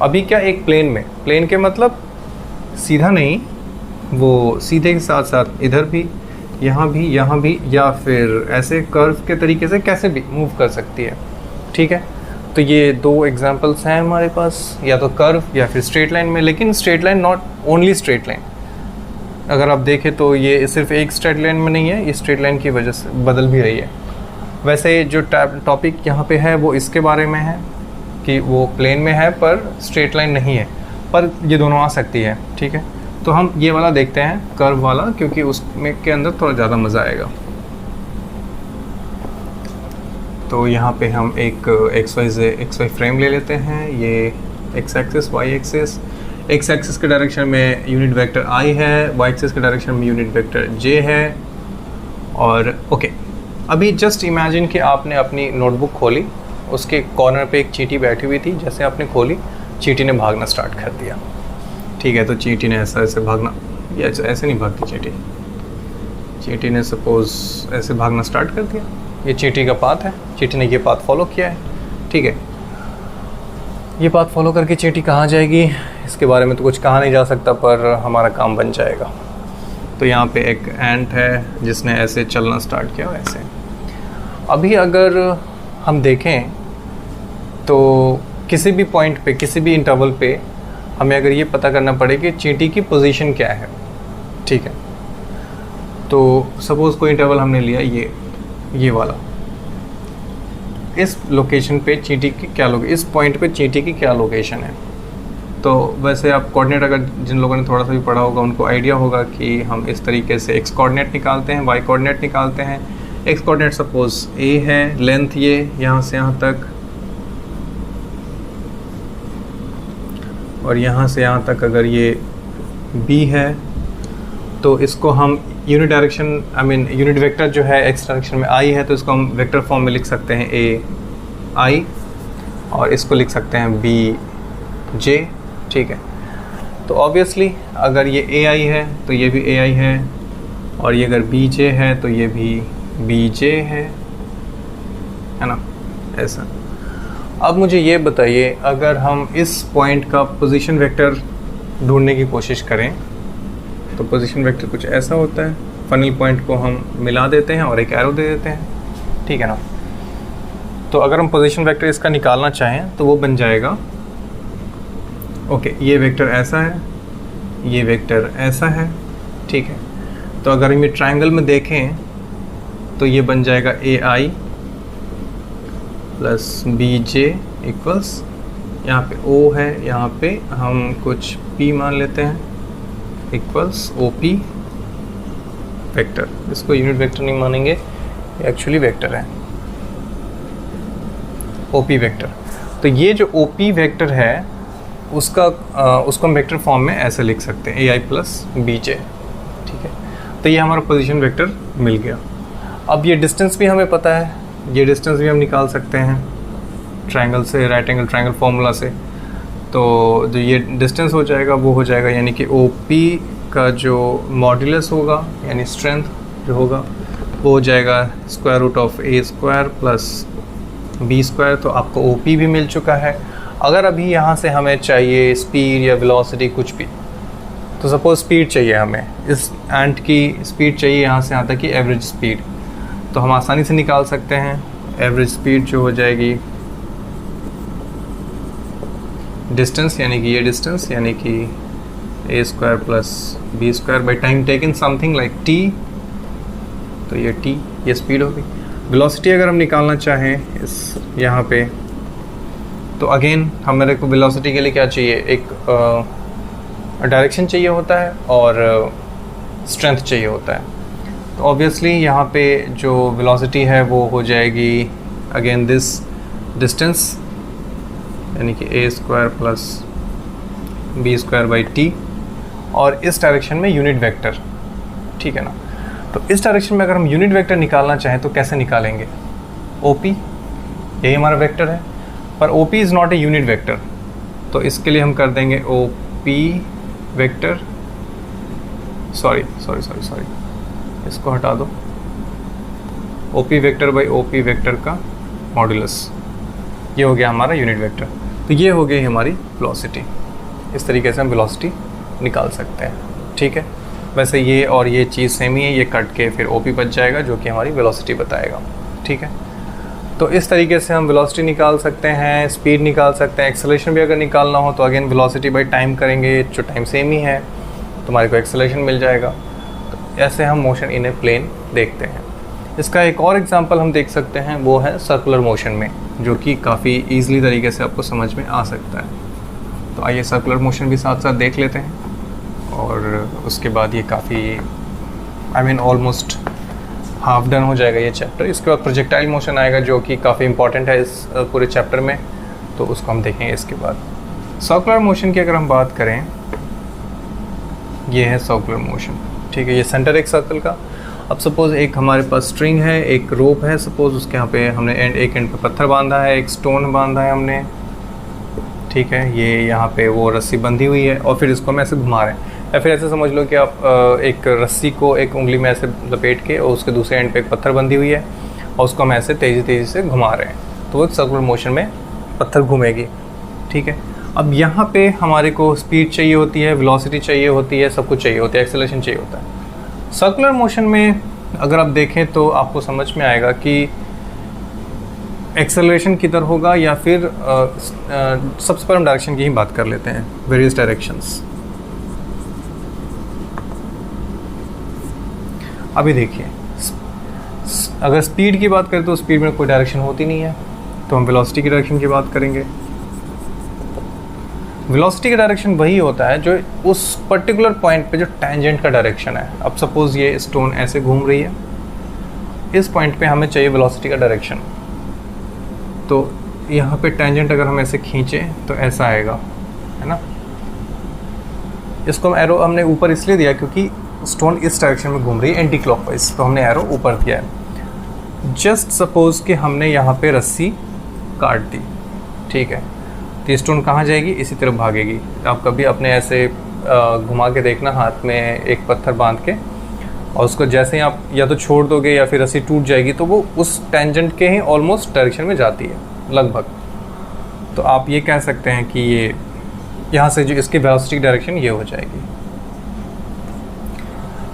अभी क्या, एक प्लेन में, प्लेन के मतलब सीधा नहीं, वो सीधे के साथ साथ इधर भी, यहाँ भी, या फिर ऐसे कर्व के तरीके से कैसे भी मूव कर सकती है, ठीक है। तो ये 2 एग्जांपल्स हैं हमारे पास, या तो कर्व या फिर स्ट्रेट लाइन में। लेकिन straight line not only straight line, अगर आप देखें तो ये सिर्फ एक स्ट्रेट लाइन में नहीं है, ये स्ट्रेट लाइन की वजह से बदल भी रही है। वैसे जो टॉपिक यहाँ पे है वो इसके बारे में है कि वो प्लेन में है पर स्ट्रेट लाइन नहीं है, पर ये दोनों आ सकती है, ठीक है। तो हम ये वाला देखते हैं, कर्व वाला, क्योंकि उसमें के अंदर थोड़ा ज़्यादा मज़ा आएगा। तो यहाँ पे हम एक XY फ्रेम ले लेते हैं, ये x axis, y axis. x axis के डायरेक्शन में यूनिट वेक्टर i है, y एक्सिस के डायरेक्शन में यूनिट वेक्टर j है। और ओके, अभी जस्ट इमेजिन कि आपने अपनी नोटबुक खोली, उसके कॉर्नर पे एक चींटी बैठी हुई थी, जैसे आपने खोली चींटी ने भागना स्टार्ट कर दिया, ठीक है। तो चींटी ने ऐसे भागना, या ऐसे नहीं भागती चींटी ने सपोज़ ऐसे भागना स्टार्ट कर दिया। ये चींटी का पाथ है, चींटी ने ये पाथ फॉलो किया है, ठीक है। ये पाथ फॉलो करके चींटी कहाँ जाएगी इसके बारे में तो कुछ कहा नहीं जा सकता, पर हमारा काम बन जाएगा। तो यहाँ पे एक एंट है जिसने ऐसे चलना स्टार्ट किया, ऐसे। अभी अगर हम देखें तो किसी भी पॉइंट पे, किसी भी इंटरवल पे हमें अगर ये पता करना पड़े कि चींटी की पोजीशन क्या है, ठीक है। तो सपोज़ कोई इंटरवल हमने लिया ये वाला, इस लोकेशन पे चींटी की क्या इस पॉइंट पे चींटी की क्या लोकेशन है। तो वैसे आप कोऑर्डिनेट अगर जिन लोगों ने थोड़ा सा भी पढ़ा होगा उनको आइडिया होगा कि हम इस तरीके से एक्स कोऑर्डिनेट निकालते हैं, वाई कोऑर्डिनेट निकालते हैं। एक्स कोऑर्डिनेट सपोज ए है, लेंथ ये यहाँ से यहाँ तक, और यहाँ से यहाँ तक अगर ये बी है, तो इसको हम यूनिट डायरेक्शन यूनिट वेक्टर जो है एक्स डायरेक्शन में आई है, तो इसको हम वेक्टर फॉर्म में लिख सकते हैं ए आई, और इसको लिख सकते हैं बी जे। ठीक है, तो ऑब्वियसली अगर ये ए आई है तो ये भी ए आई है, और ये अगर बी जे है तो ये भी बी जे है ना, ऐसा। अब मुझे ये बताइए, अगर हम इस पॉइंट का पोजीशन वेक्टर ढूंढने की कोशिश करें तो पोजीशन वेक्टर कुछ ऐसा होता है। फनल पॉइंट को हम मिला देते हैं और एक एरो दे देते हैं, ठीक है ना। तो अगर हम पोजीशन वेक्टर इसका निकालना चाहें तो वो बन जाएगा, ओके, ये वेक्टर ऐसा है, ये वेक्टर ऐसा है, ठीक है। तो अगर हम ये ट्रायंगल में देखें तो ये बन जाएगा ए आई प्लस बी जे इक्वल्स, यहाँ पे ओ है, यहाँ पे हम कुछ पी मान लेते हैं, इक्वल्स ओ पी वेक्टर। इसको यूनिट वेक्टर नहीं मानेंगे, एक्चुअली वेक्टर है, ओ पी वेक्टर। तो ये जो ओ पी वेक्टर है उसको हम वेक्टर फॉर्म में ऐसे लिख सकते हैं, ए आई प्लस बी जे, ठीक है। तो ये हमारा पोजीशन वेक्टर मिल गया। अब ये डिस्टेंस भी हमें पता है, ये डिस्टेंस भी हम निकाल सकते हैं ट्रायंगल से, राइट एंगल ट्रायंगल फार्मूला से। तो जो ये डिस्टेंस हो जाएगा वो हो जाएगा, यानी कि ओ पी का जो मॉड्यूलस होगा यानी स्ट्रेंथ जो होगा वो हो जाएगा square root of A square plus B square. तो आपको ओ पी भी मिल चुका है। अगर अभी यहाँ से हमें चाहिए स्पीड या वेलोसिटी कुछ भी, तो सपोज स्पीड चाहिए हमें, इस एंट की स्पीड चाहिए यहाँ से यहाँ तक की एवरेज स्पीड, तो हम आसानी से निकाल सकते हैं। एवरेज स्पीड जो हो जाएगी डिस्टेंस, यानी कि ये डिस्टेंस, यानी कि ए square plus B square by time taken something like T, तो ये टी, ये स्पीड होगी। वेलोसिटी अगर हम निकालना चाहें इस यहाँ पे, तो अगेन हमारे को वेलोसिटी के लिए क्या चाहिए, एक डायरेक्शन चाहिए होता है और स्ट्रेंथ चाहिए होता है। तो ऑब्वियसली यहाँ पे जो वेलोसिटी है वो हो जाएगी अगेन दिस डिस्टेंस, यानी कि ए square plus B square by t, और इस डायरेक्शन में यूनिट वेक्टर, ठीक है ना। तो इस डायरेक्शन में अगर हम यूनिट वेक्टर निकालना चाहें तो कैसे निकालेंगे, ओ पी, यही हमारा वेक्टर है, पर O P is not a unit vector. तो इसके लिए हम कर देंगे ओ पी वेक्टर, सॉरी, इसको हटा दो, O P vector by O P vector का मॉड्यूलस, ये हो गया हमारा यूनिट वेक्टर। तो ये हो गई हमारी वेलोसिटी। इस तरीके से हम वेलोसिटी निकाल सकते हैं, ठीक है। वैसे ये और ये चीज़ सेम ही है, ये कट के फिर ओ पी बच जाएगा जो कि हमारी वेलोसिटी बताएगा, ठीक है। तो इस तरीके से हम वेलोसिटी निकाल सकते हैं, स्पीड निकाल सकते हैं। एक्सेलरेशन भी अगर निकालना हो तो अगेन वेलोसिटी बाई टाइम करेंगे, जो टाइम सेम ही है तो हमारे को एक्सेलरेशन मिल जाएगा। तो ऐसे हम मोशन इन ए प्लेन देखते हैं। इसका एक और एग्जांपल हम देख सकते हैं, वो है सर्कुलर मोशन में, जो कि काफ़ी ईजिली तरीके से आपको समझ में आ सकता है। तो आइए सर्कुलर मोशन भी साथ साथ देख लेते हैं, और उसके बाद ये काफ़ी ऑलमोस्ट हाफ डन हो जाएगा ये चैप्टर। इसके बाद प्रोजेक्टाइल मोशन आएगा जो कि काफ़ी इंपॉर्टेंट है इस पूरे चैप्टर में, तो उसको हम देखेंगे इसके बाद। सर्कुलर मोशन की अगर हम बात करें, ये है सर्कुलर मोशन, ठीक है। ये सेंटर एक सर्कल का। अब सपोज़ एक हमारे पास स्ट्रिंग है, एक रोप है, सपोज़ उसके यहाँ पे हमने एक एंड पे पत्थर बांधा है, एक स्टोन बांधा है हमने, ठीक है। ये यहाँ पे वो रस्सी बंधी हुई है और फिर इसको हम ऐसे घुमा रहे हैं, या फिर ऐसे समझ लो कि आप एक रस्सी को एक उंगली में ऐसे लपेट के और उसके दूसरे एंड पे एक पत्थर बंधी हुई है और उसको हम ऐसे तेज़ी से घुमा रहे हैं, तो वो एक सर्कुलर मोशन में पत्थर घूमेगी, ठीक है। अब यहाँ पे हमारे को स्पीड चाहिए होती है, वेलोसिटी चाहिए होती है, सब कुछ चाहिए होता है, एक्सेलरेशन चाहिए होता है। सर्कुलर मोशन में अगर आप देखें तो आपको समझ में आएगा कि एक्सेलरेशन किधर होगा, या फिर सबसे पहले हम डायरेक्शन की ही बात कर लेते हैं, वेरियस डायरेक्शंस। अभी देखिए, अगर स्पीड की बात करें तो स्पीड में कोई डायरेक्शन होती नहीं है, तो हम वेलोसिटी की डायरेक्शन की बात करेंगे। वेलोसिटी का डायरेक्शन वही होता है जो उस पर्टिकुलर पॉइंट पे जो टेंजेंट का डायरेक्शन है। अब सपोज़ ये स्टोन ऐसे घूम रही है, इस पॉइंट पे हमें चाहिए वेलोसिटी का डायरेक्शन। तो यहाँ पे टेंजेंट अगर हम ऐसे खींचें तो ऐसा आएगा, है ना। इसको हम एरो हमने ऊपर इसलिए दिया क्योंकि स्टोन इस डायरेक्शन में घूम रही है एंटी क्लॉकवाइज, तो हमने एरो ऊपर दिया है। जस्ट सपोज़ कि हमने यहाँ पे रस्सी काट दी, ठीक है, तो ये स्टोन कहाँ जाएगी, इसी तरफ भागेगी। आप कभी अपने ऐसे घुमा के देखना हाथ में एक पत्थर बांध के, और उसको जैसे ही आप या तो छोड़ दोगे या फिर रस्सी टूट जाएगी तो वो उस टेंजेंट के ही ऑलमोस्ट डायरेक्शन में जाती है लगभग। तो आप ये कह सकते हैं कि ये यहाँ से जो इसकी वेलोसिटी डायरेक्शन ये हो जाएगी।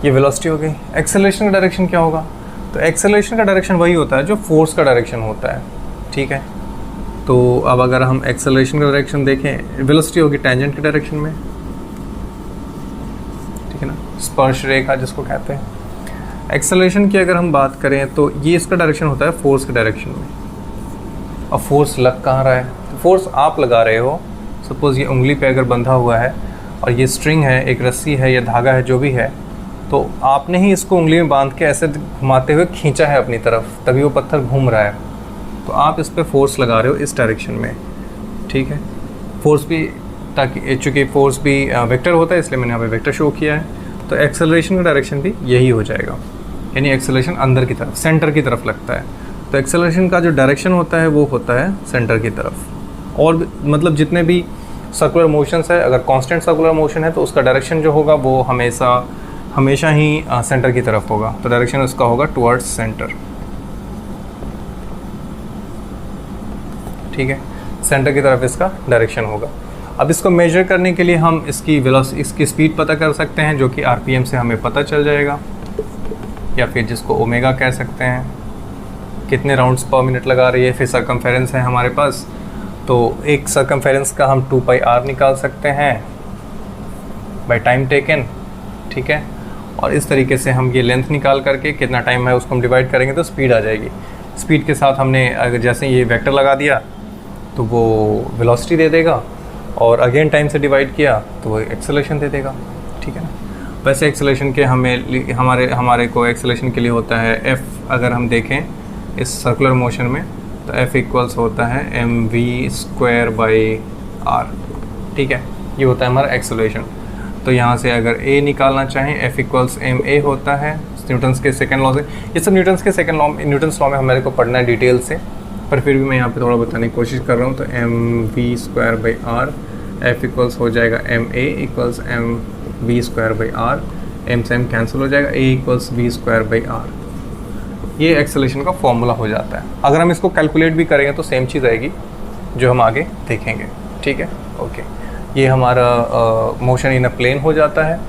ये वेलोसिटी हो गई। एक्सेलरेशन का डायरेक्शन क्या होगा? तो एक्सेलरेशन का डायरेक्शन वही होता है जो फोर्स का डायरेक्शन होता है, ठीक है। तो अब अगर हम एक्सेलरेशन का डायरेक्शन देखें, वेलोसिटी होगी टेंजेंट के डायरेक्शन में, ठीक है ना, स्पर्श रेखा जिसको कहते हैं। एक्सेलरेशन की अगर हम बात करें तो ये इसका डायरेक्शन होता है फोर्स के डायरेक्शन में। अब फोर्स लग कहाँ रहा है? तो फोर्स आप लगा रहे हो, सपोज़ ये उंगली पे अगर बंधा हुआ है और ये स्ट्रिंग है, एक रस्सी है या धागा है, जो भी है, तो आपने ही इसको उंगली में बांध के ऐसे घुमाते हुए खींचा है अपनी तरफ, तभी वो पत्थर घूम रहा है। तो आप इस पर फोर्स लगा रहे हो इस डायरेक्शन में, ठीक है। फोर्स भी, ताकि चूँकि फोर्स भी वेक्टर होता है इसलिए मैंने यहाँ पे वेक्टर शो किया है। तो एक्सेलरेशन का डायरेक्शन भी यही हो जाएगा, यानी एक्सेलरेशन अंदर की तरफ, सेंटर की तरफ लगता है। तो एक्सेलरेशन का जो डायरेक्शन होता है वो होता है सेंटर की तरफ। और मतलब जितने भी सर्कुलर मोशंस है, अगर कांस्टेंट सर्कुलर मोशन है तो उसका डायरेक्शन जो होगा वो हमेशा ही सेंटर की तरफ होगा। तो डायरेक्शन उसका होगा टुवर्ड्स सेंटर, ठीक है, सेंटर की तरफ इसका डायरेक्शन होगा। अब इसको मेजर करने के लिए हम इसकी स्पीड पता कर सकते हैं, जो कि आरपीएम से हमें पता चल जाएगा, या फिर जिसको ओमेगा कह सकते हैं। कितने राउंड्स पर मिनट लगा रही है, फिर सर्कमफेरेंस है हमारे पास, तो एक सर्कमफेरेंस का हम 2πr निकाल सकते हैं बाय टाइम टेकन, ठीक है। और इस तरीके से हम ये लेंथ निकाल करके कितना टाइम है उसको हम डिवाइड करेंगे तो स्पीड आ जाएगी। स्पीड के साथ हमने अगर जैसे ये वेक्टर लगा दिया तो वो वेलोसिटी दे देगा, और अगेन टाइम से डिवाइड किया तो वो एक्सेलरेशन दे देगा, ठीक है ना। वैसे एक्सेलरेशन के हमारे को एक्सेलरेशन के लिए होता है F। अगर हम देखें इस सर्कुलर मोशन में तो F इक्वल्स होता है mv²/r, ठीक है, ये होता है हमारा एक्सेलरेशन। तो यहाँ से अगर A निकालना चाहें, F इक्वल्स ma होता है न्यूटन्स के सेकंड लॉ से। ये सब न्यूटन्स के सेकंड लॉ, न्यूटन्स लॉ में हमारे को पढ़ना है डिटेल से, पर फिर भी मैं यहाँ पे थोड़ा बताने की कोशिश कर रहा हूँ। तो mv²/r, F इक्वल्स हो जाएगा ma इक्वल्स mv²/r, m से m कैंसिल हो जाएगा, a इक्वल्स v²/r। ये एक्सेलरेशन का फॉर्मूला हो जाता है। अगर हम इसको कैलकुलेट भी करेंगे तो सेम चीज़ आएगी जो हम आगे देखेंगे, ठीक है, ओके। ये हमारा मोशन इन अ प्लेन हो जाता है।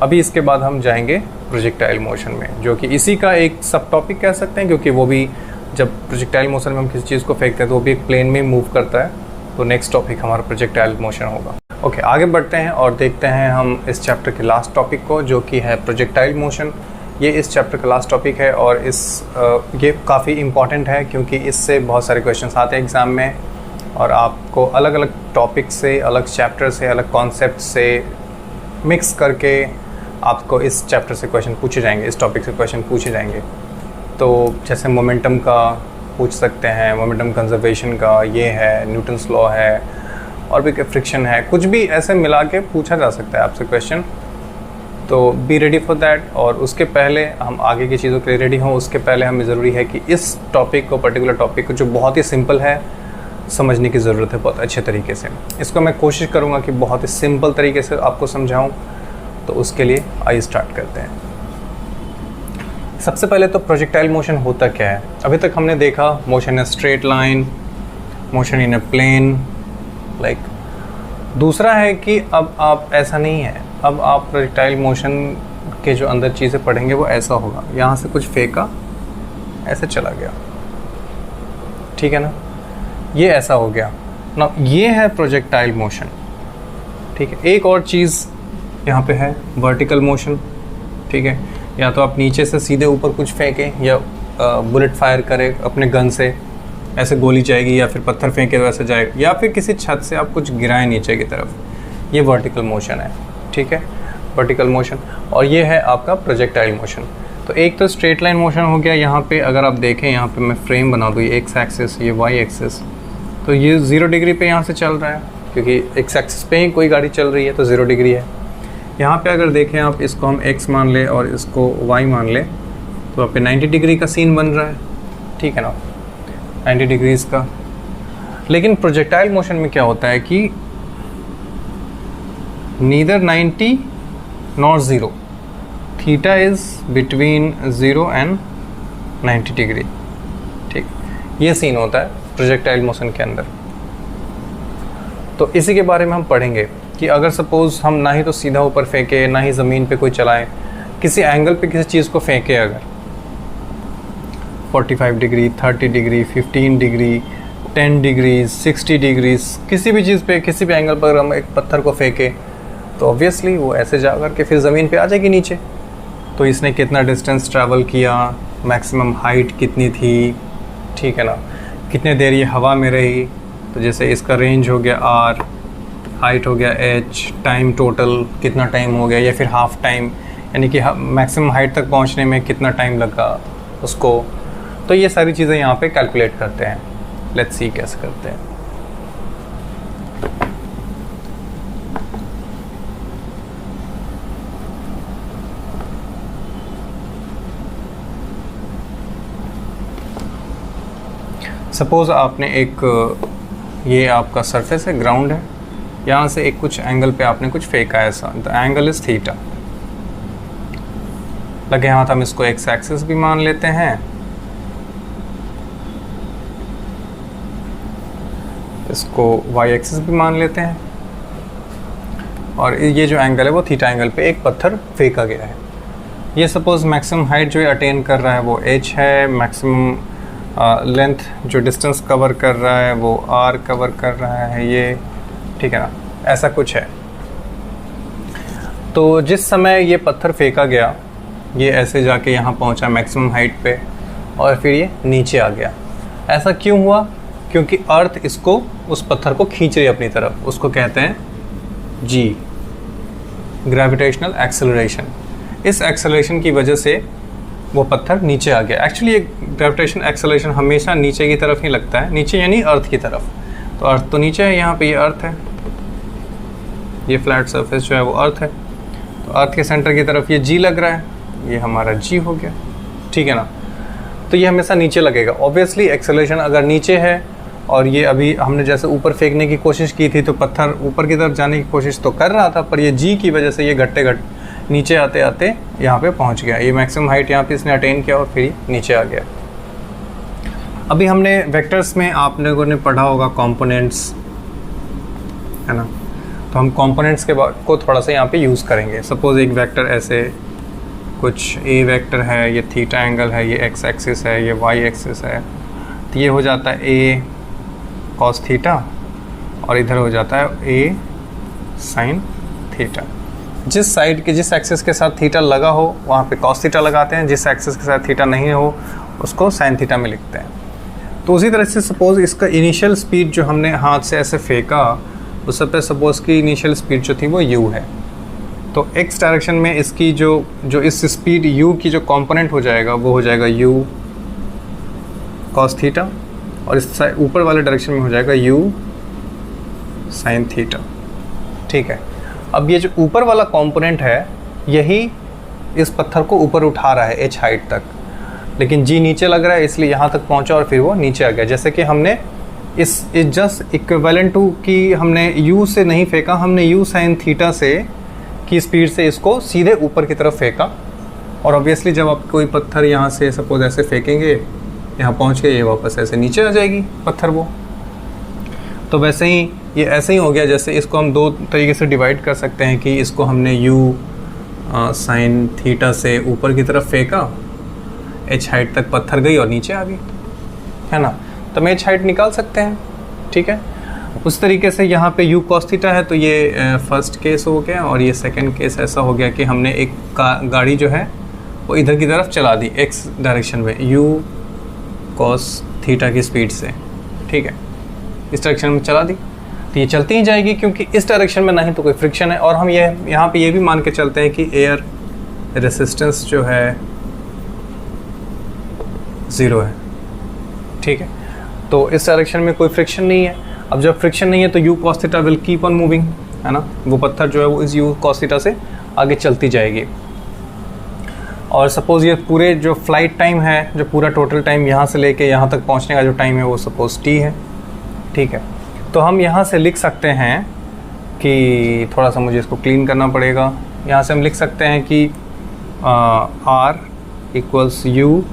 अभी इसके बाद हम जाएंगे प्रोजेक्टाइल मोशन में, जो कि इसी का एक सब टॉपिक कह सकते हैं, क्योंकि वो भी जब प्रोजेक्टाइल मोशन में हम किसी चीज़ को फेंकते हैं तो वो भी एक प्लेन में मूव करता है। तो नेक्स्ट टॉपिक हमारा प्रोजेक्टाइल मोशन होगा। ओके, आगे बढ़ते हैं और देखते हैं हम इस चैप्टर के लास्ट टॉपिक को, जो कि है प्रोजेक्टाइल मोशन। ये इस चैप्टर का लास्ट टॉपिक है और ये काफ़ी इम्पॉर्टेंट है, क्योंकि इससे बहुत सारे क्वेश्चंस आते हैं एग्ज़ाम में, और आपको अलग अलग टॉपिक से, अलग चैप्टर से, अलग कॉन्सेप्ट से मिक्स करके आपको इस चैप्टर से क्वेश्चन पूछे जाएंगे, इस टॉपिक से क्वेश्चन पूछे जाएंगे। तो जैसे मोमेंटम का पूछ सकते हैं, मोमेंटम कंजर्वेशन का, ये है न्यूटन्स लॉ है, और भी फ्रिक्शन है, कुछ भी ऐसे मिला के पूछा जा सकता है आपसे क्वेश्चन। तो बी रेडी फॉर दैट। और उसके पहले हम आगे की चीज़ों के लिए रेडी हों, उसके पहले हमें ज़रूरी है कि इस टॉपिक को, पर्टिकुलर टॉपिक को, जो बहुत ही सिंपल है, समझने की ज़रूरत है बहुत अच्छे तरीके से। इसको मैं कोशिश करूँगा कि बहुत ही सिंपल तरीके से आपको समझाऊँ। तो उसके लिए आइए स्टार्ट करते हैं। सबसे पहले तो प्रोजेक्टाइल मोशन होता क्या है। अभी तक हमने देखा motion in a straight line, motion in a plane, like. दूसरा है कि अब आप ऐसा नहीं है, अब आप प्रोजेक्टाइल मोशन के जो अंदर चीज़ें पढ़ेंगे वो ऐसा होगा, यहाँ से कुछ फेंका, ऐसे चला गया, ठीक है ना, ये ऐसा हो गया ना, ये है प्रोजेक्टाइल मोशन, ठीक है। एक और चीज़ यहाँ पे है वर्टिकल मोशन, ठीक है। या तो आप नीचे से सीधे ऊपर कुछ फेंकें, या बुलेट फायर करें अपने गन से, ऐसे गोली जाएगी, या फिर पत्थर फेंके तो ऐसे जाएगा, या फिर किसी छत से आप कुछ गिराएं नीचे की तरफ, ये वर्टिकल मोशन है। ठीक है, वर्टिकल मोशन। और ये है आपका प्रोजेक्टाइल मोशन। तो एक तो स्ट्रेट लाइन मोशन हो गया। यहाँ पे अगर आप देखें, यहाँ पे मैं फ्रेम बना दूँ, ये एक्स एक्सिस, ये वाई एक्सिस, तो ये 0 डिग्री पे यहाँ से चल रहा है, क्योंकि एक्स एक्सिस पे ही कोई गाड़ी चल रही है तो 0 डिग्री है। यहाँ पे अगर देखें आप, इसको हम x मान ले और इसको y मान ले, तो यहाँ पे 90 डिग्री का सीन बन रहा है। ठीक है ना, 90 डिग्रीज का। लेकिन प्रोजेक्टाइल मोशन में क्या होता है कि neither 90 not 0, theta is between 0 and 90 degree. ठीक, ये सीन होता है प्रोजेक्टाइल मोशन के अंदर। तो इसी के बारे में हम पढ़ेंगे कि अगर सपोज़ हम ना ही तो सीधा ऊपर फेंके, ना ही ज़मीन पे कोई चलाएं, किसी एंगल पे किसी चीज़ को फेंके, अगर 45 degree, 30 degree, 15 degree, 10 degree, 60 degree, किसी भी चीज़ पे, किसी भी एंगल पर हम एक पत्थर को फेंके, तो ऑब्वियसली वो ऐसे जा कर के फिर ज़मीन पे आ जाएगी नीचे। तो इसने कितना डिस्टेंस ट्रैवल किया, मैक्सिमम हाइट कितनी थी, ठीक है ना, कितने देर ये हवा में रही। तो जैसे इसका रेंज हो गया r, हाइट हो गया h, टाइम टोटल कितना टाइम हो गया, या फिर हाफ टाइम, यानी कि मैक्सिमम हाइट तक पहुंचने में कितना टाइम लगा उसको। तो ये सारी चीज़ें यहाँ पे कैलकुलेट करते हैं। लेट्स सी कैसे करते हैं। सपोज़ आपने एक, ये आपका सरफेस है, ग्राउंड है, यहाँ से एक कुछ एंगल पे आपने कुछ फेंका है ऐसा, द एंगल इज थीटा। लगे हाथ हम इसको एक्स एक्सिस भी मान लेते हैं, इसको वाई एक्सिस भी मान लेते हैं, और ये जो एंगल है वो थीटा एंगल पे एक पत्थर फेंका गया है। ये सपोज मैक्सिमम हाइट जो अटेन कर रहा है वो h है, मैक्सिमम लेंथ जो डिस्टेंस कवर कर रहा है वो r कवर कर रहा है, ये ठीक है ना, ऐसा कुछ है। तो जिस समय ये पत्थर फेंका गया, ये ऐसे जाके यहाँ पहुँचा मैक्सिमम हाइट पे, और फिर ये नीचे आ गया। ऐसा क्यों हुआ? क्योंकि अर्थ इसको, उस पत्थर को खींच रही है अपनी तरफ, उसको कहते हैं g, ग्रेविटेशनल एक्सेलरेशन। इस एक्सेलरेशन की वजह से वो पत्थर नीचे आ गया। एक्चुअली ये ग्रेविटेशन एक्सेलरेशन हमेशा नीचे की तरफ ही लगता है, नीचे यानी अर्थ की तरफ। तो अर्थ तो नीचे है, यहाँ पे ये अर्थ है, ये फ्लैट सरफेस जो है वो अर्थ है, तो अर्थ के सेंटर की तरफ ये जी लग रहा है, ये हमारा जी हो गया, ठीक है ना। तो ये हमेशा नीचे लगेगा। ऑब्वियसली एक्सेलरेशन अगर नीचे है, और ये अभी हमने जैसे ऊपर फेंकने की कोशिश की थी, तो पत्थर ऊपर की तरफ जाने की कोशिश तो कर रहा था, पर ये जी की वजह से ये घटते नीचे आते आते यहाँ पे पहुँच गया। ये मैक्सिमम हाइट यहाँ पे इसने अटेन किया और फिर नीचे आ गया। अभी हमने वेक्टर्स में आप लोगों ने पढ़ा होगा कंपोनेंट्स, है ना, तो हम कंपोनेंट्स के को थोड़ा सा यहाँ पे यूज़ करेंगे। सपोज़ एक वेक्टर ऐसे कुछ ए वेक्टर है, ये थीटा एंगल है, ये एक्स एक्सिस है, ये वाई एक्सिस है, तो ये हो जाता है ए कॉस थीटा, और इधर हो जाता है ए साइन थीटा। जिस साइड के, जिस एक्सिस के साथ थीटा लगा हो वहाँ पे कॉस थीटा लगाते हैं, जिस एक्सिस के साथ थीटा नहीं हो उसको साइन थीटा में लिखते हैं। तो उसी तरह से सपोज़ इसका इनिशियल स्पीड जो हमने हाथ से ऐसे फेंका, उस पर सपोज़ की इनिशियल स्पीड जो थी वो u है, तो x डायरेक्शन में इसकी जो इस स्पीड u की जो कंपोनेंट हो जाएगा वो हो जाएगा u cos थीटा, और इस ऊपर वाले डायरेक्शन में हो जाएगा u sin थीटा, ठीक है। अब ये जो ऊपर वाला कंपोनेंट है यही इस पत्थर को ऊपर उठा रहा है h हाइट तक, लेकिन g नीचे लग रहा है इसलिए यहाँ तक पहुँचा और फिर वो नीचे आ गया। जैसे कि हमने इस जस्ट इक्विवेलेंट टू कि हमने u से नहीं फेंका, हमने u sin थीटा से की स्पीड से इसको सीधे ऊपर की तरफ फेंका, और ऑब्वियसली जब आप कोई पत्थर यहाँ से सपोज ऐसे फेंकेंगे, यहाँ पहुँच के ये वापस ऐसे नीचे आ जाएगी पत्थर वो। तो वैसे ही ये ऐसे ही हो गया। जैसे इसको हम दो तरीके से डिवाइड कर सकते हैं कि इसको हमने u sin थीटा से ऊपर की तरफ फेंका, h हाइट तक पत्थर गई और नीचे आ गई, है ना, तो हम h हाइट निकाल सकते हैं, ठीक है। उस तरीके से यहाँ पे u cos थीटा है, तो ये फर्स्ट केस हो गया, और ये सेकंड केस ऐसा हो गया कि हमने एक गाड़ी जो है वो इधर की तरफ चला दी x डायरेक्शन में u cos थीटा की स्पीड से, ठीक है, इस डायरेक्शन में चला दी तो ये चलती ही जाएगी, क्योंकि इस डायरेक्शन में ना ही तो कोई फ्रिक्शन है, और हम ये यहाँ पे ये भी मान के चलते हैं कि एयर रेसिस्टेंस जो है 0 है। ठीक है, तो इस डायरेक्शन में कोई फ्रिक्शन नहीं है। अब जब फ्रिक्शन नहीं है तो you cos theta will keep on moving, है ना, वो पत्थर जो है वो इस यू कॉस थीटा से आगे चलती जाएगी। और सपोज़ ये पूरे जो फ्लाइट टाइम है, जो पूरा टोटल टाइम यहाँ से लेके यहाँ तक पहुँचने का जो टाइम है वो सपोज़ टी है। ठीक है, तो हम यहाँ से लिख सकते हैं कि थोड़ा सा मुझे इसको क्लीन करना पड़ेगा। यहाँ से हम लिख सकते हैं कि R equals U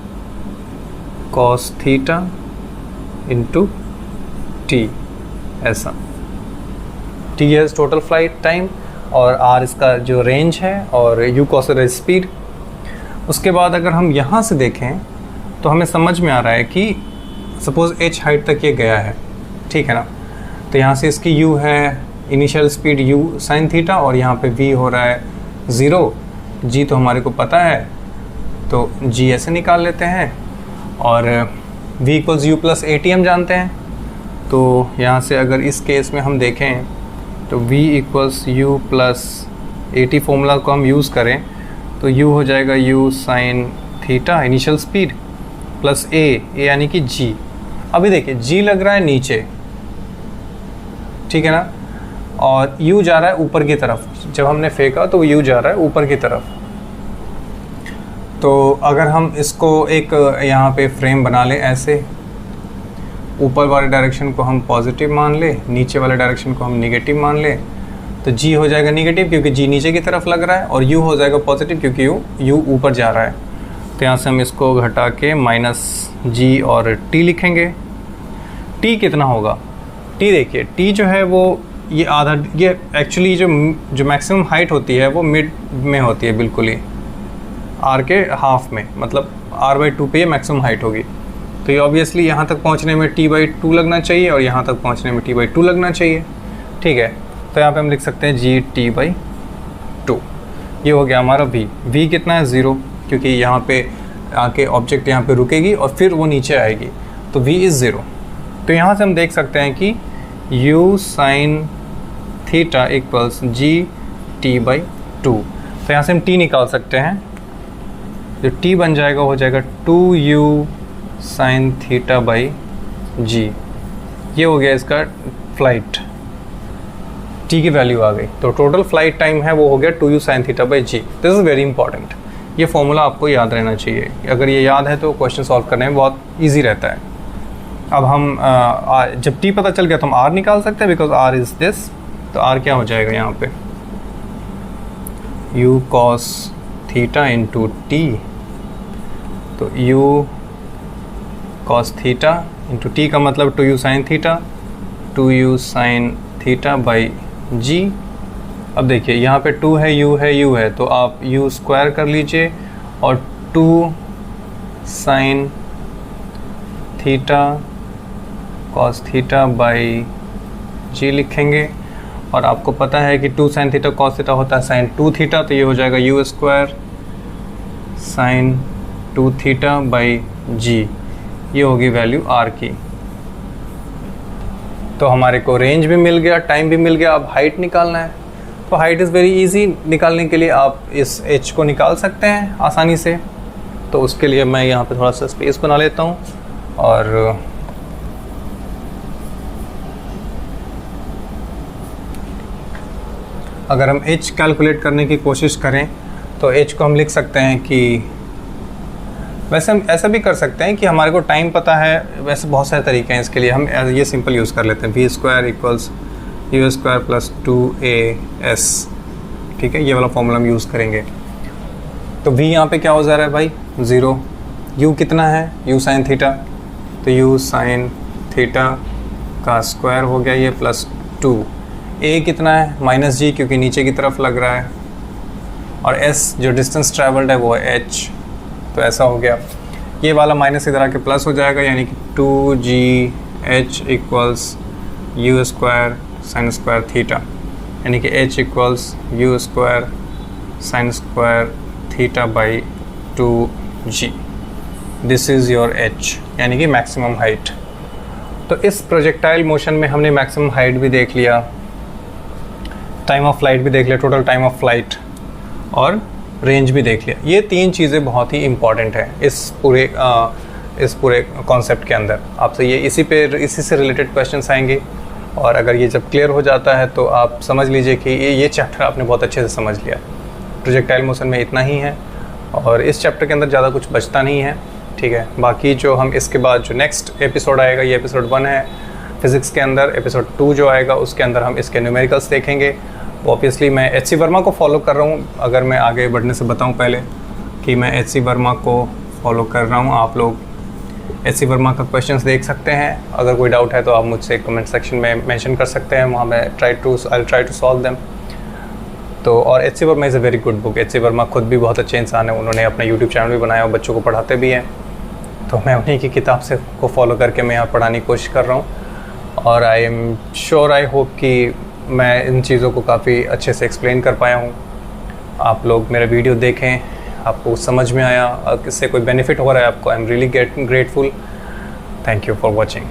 cos theta into T, ऐसा। टी है टोटल फ्लाइट टाइम और आर इसका जो रेंज है और यू कॉस स्पीड। उसके बाद अगर हम यहाँ से देखें तो हमें समझ में आ रहा है कि सपोज़ h हाइट तक ये गया है, ठीक है ना, तो यहाँ से इसकी u है initial speed u sine theta और यहाँ पे v हो रहा है 0, g तो हमारे को पता है तो g ऐसे निकाल लेते हैं, और v equals u plus AT हम जानते हैं। तो यहाँ से अगर इस केस में हम देखें तो v equals u plus AT formula को हम यूज़ करें तो u हो जाएगा u sine theta initial speed plus a यानी कि g। अभी देखिए g लग रहा है नीचे, ठीक है ना, और u जा रहा है ऊपर की तरफ। जब हमने फेंका तो u जा रहा है ऊपर की तरफ। तो अगर हम इसको एक यहाँ पे फ्रेम बना लें ऐसे, ऊपर वाले डायरेक्शन को हम पॉजिटिव मान ले, नीचे वाले डायरेक्शन को हम नेगेटिव मान ले, तो g हो जाएगा नेगेटिव क्योंकि g नीचे की तरफ लग रहा है, और u हो जाएगा पॉजिटिव क्योंकि u ऊपर जा रहा है। तो यहाँ से हम इसको घटा के माइनस g और t लिखेंगे। t कितना होगा? t देखिए, t जो है वो ये आधा, ये एक्चुअली जो मैक्सिमम हाइट होती है वो मिड में होती है, बिल्कुल ही r के हाफ में, मतलब r/2 पे ये मैक्सिमम हाइट होगी। तो ये ऑब्वियसली यहाँ तक पहुँचने में t/2 लगना चाहिए और यहाँ तक पहुँचने में t/2 लगना चाहिए। ठीक है, तो यहाँ पे हम लिख सकते हैं g/t/2। ये हो गया हमारा v। v कितना है? 0, क्योंकि यहाँ पे आके ऑब्जेक्ट यहाँ पे रुकेगी और फिर वो नीचे आएगी, तो v इज़ 0। तो यहाँ से हम देख सकते हैं कि u sine theta equals g/t/2। तो यहाँ से हम t निकाल सकते हैं, जो t बन जाएगा हो जाएगा 2u sine theta by g। ये हो गया इसका फ्लाइट, t की वैल्यू आ गई। तो टोटल फ्लाइट टाइम है वो हो गया 2u sine theta by g। This is very important, ये फॉर्मूला आपको याद रहना चाहिए। अगर ये याद है तो क्वेश्चन सॉल्व करने में बहुत ईजी रहता है। अब हम जब t पता चल गया तो हम r निकाल सकते हैं, बिकॉज r इज़ दिस। तो r क्या हो जाएगा यहाँ पे? u cos theta into T. तो u cos theta into T का मतलब 2u sine theta, 2u sine theta by g। अब देखिए यहाँ पे 2 है, u है, तो आप u स्क्वायर कर लीजिए और 2 sine theta cos theta by g लिखेंगे। और आपको पता है कि 2 साइन थीटा cos थीटा होता है साइन 2 थीटा, तो ये हो जाएगा u square sine 2 theta by g। ये होगी वैल्यू r की। तो हमारे को रेंज भी मिल गया, टाइम भी मिल गया। अब हाइट निकालना है, तो हाइट इज़ वेरी इजी। निकालने के लिए आप इस h को निकाल सकते हैं आसानी से। तो उसके लिए मैं यहाँ पे थोड़ा सा स्पेस बना लेता हूँ, और अगर हम h कैलकुलेट करने की कोशिश करें तो h को हम लिख सकते हैं कि, वैसे हम ऐसा भी कर सकते हैं कि हमारे को टाइम पता है, वैसे बहुत सारे तरीके हैं इसके लिए। हम ये सिंपल यूज़ कर लेते हैं, v square equals u square plus 2as। ठीक है, ये वाला फॉर्मूला हम यूज़ करेंगे। तो v यहाँ पे क्या हो जा रहा है भाई? 0। u कितना है? u साइन थीटा, तो u साइन थीटा का स्क्वायर हो गया ये प्लस 2। a कितना है? माइनस g, क्योंकि नीचे की तरफ लग रहा है, और s जो डिस्टेंस ट्रैवल्ड है वो है h। तो ऐसा हो गया, ये वाला माइनस इधर आके प्लस हो जाएगा, यानी कि 2gh equals u square sine square theta, यानी कि h equals u square sine square theta by 2g। This is your h, यानी कि मैक्सिमम हाइट। तो इस प्रोजेक्टाइल मोशन में हमने मैक्सिमम हाइट भी देख लिया, टाइम ऑफ फ्लाइट भी देख लिया, टोटल टाइम ऑफ फ्लाइट, और रेंज भी देख लिया। ये 3 चीज़ें बहुत ही इम्पॉर्टेंट हैं इस पूरे कॉन्सेप्ट के अंदर। आपसे ये इसी से रिलेटेड क्वेश्चंस आएंगे, और अगर ये जब क्लियर हो जाता है तो आप समझ लीजिए कि ये चैप्टर आपने बहुत अच्छे से समझ लिया। प्रोजेक्टाइल मोशन में इतना ही है, और इस चैप्टर के अंदर ज़्यादा कुछ बचता नहीं है, ठीक है। बाकी जो हम इसके बाद जो नेक्स्ट एपिसोड आएगा, ये एपिसोड 1 है फिज़िक्स के अंदर। एपिसोड 2 जो आएगा उसके अंदर हम इसके न्यूमेरिकल्स देखेंगे। ऑब्वियसली मैं एच.सी. वर्मा को फॉलो कर रहा हूँ। अगर मैं आगे बढ़ने से बताऊँ पहले कि मैं एच.सी. वर्मा को फॉलो कर रहा हूँ, आप लोग एच.सी. वर्मा का क्वेश्चंस देख सकते हैं। अगर कोई डाउट है तो आप मुझसे कमेंट सेक्शन में मेंशन कर सकते हैं, वहाँ मैं I try to solve them. तो और H C. Verma is a very good book. H C. Verma खुद भी बहुत अच्छे इंसान है, उन्होंने अपना यूट्यूब चैनल भी बनाया और बच्चों को पढ़ाते भी हैं। तो मैं उन्हीं की किताब से को फॉलो करके मैं यहाँ पढ़ाने की कोशिश कर रहा हूँ, और I am sure, I hope कि मैं इन चीज़ों को काफ़ी अच्छे से एक्सप्लेन कर पाया हूँ। आप लोग मेरा वीडियो देखें, आपको समझ में आया, इससे कोई बेनिफिट हो रहा है आपको, I am really grateful. Thank you for watching.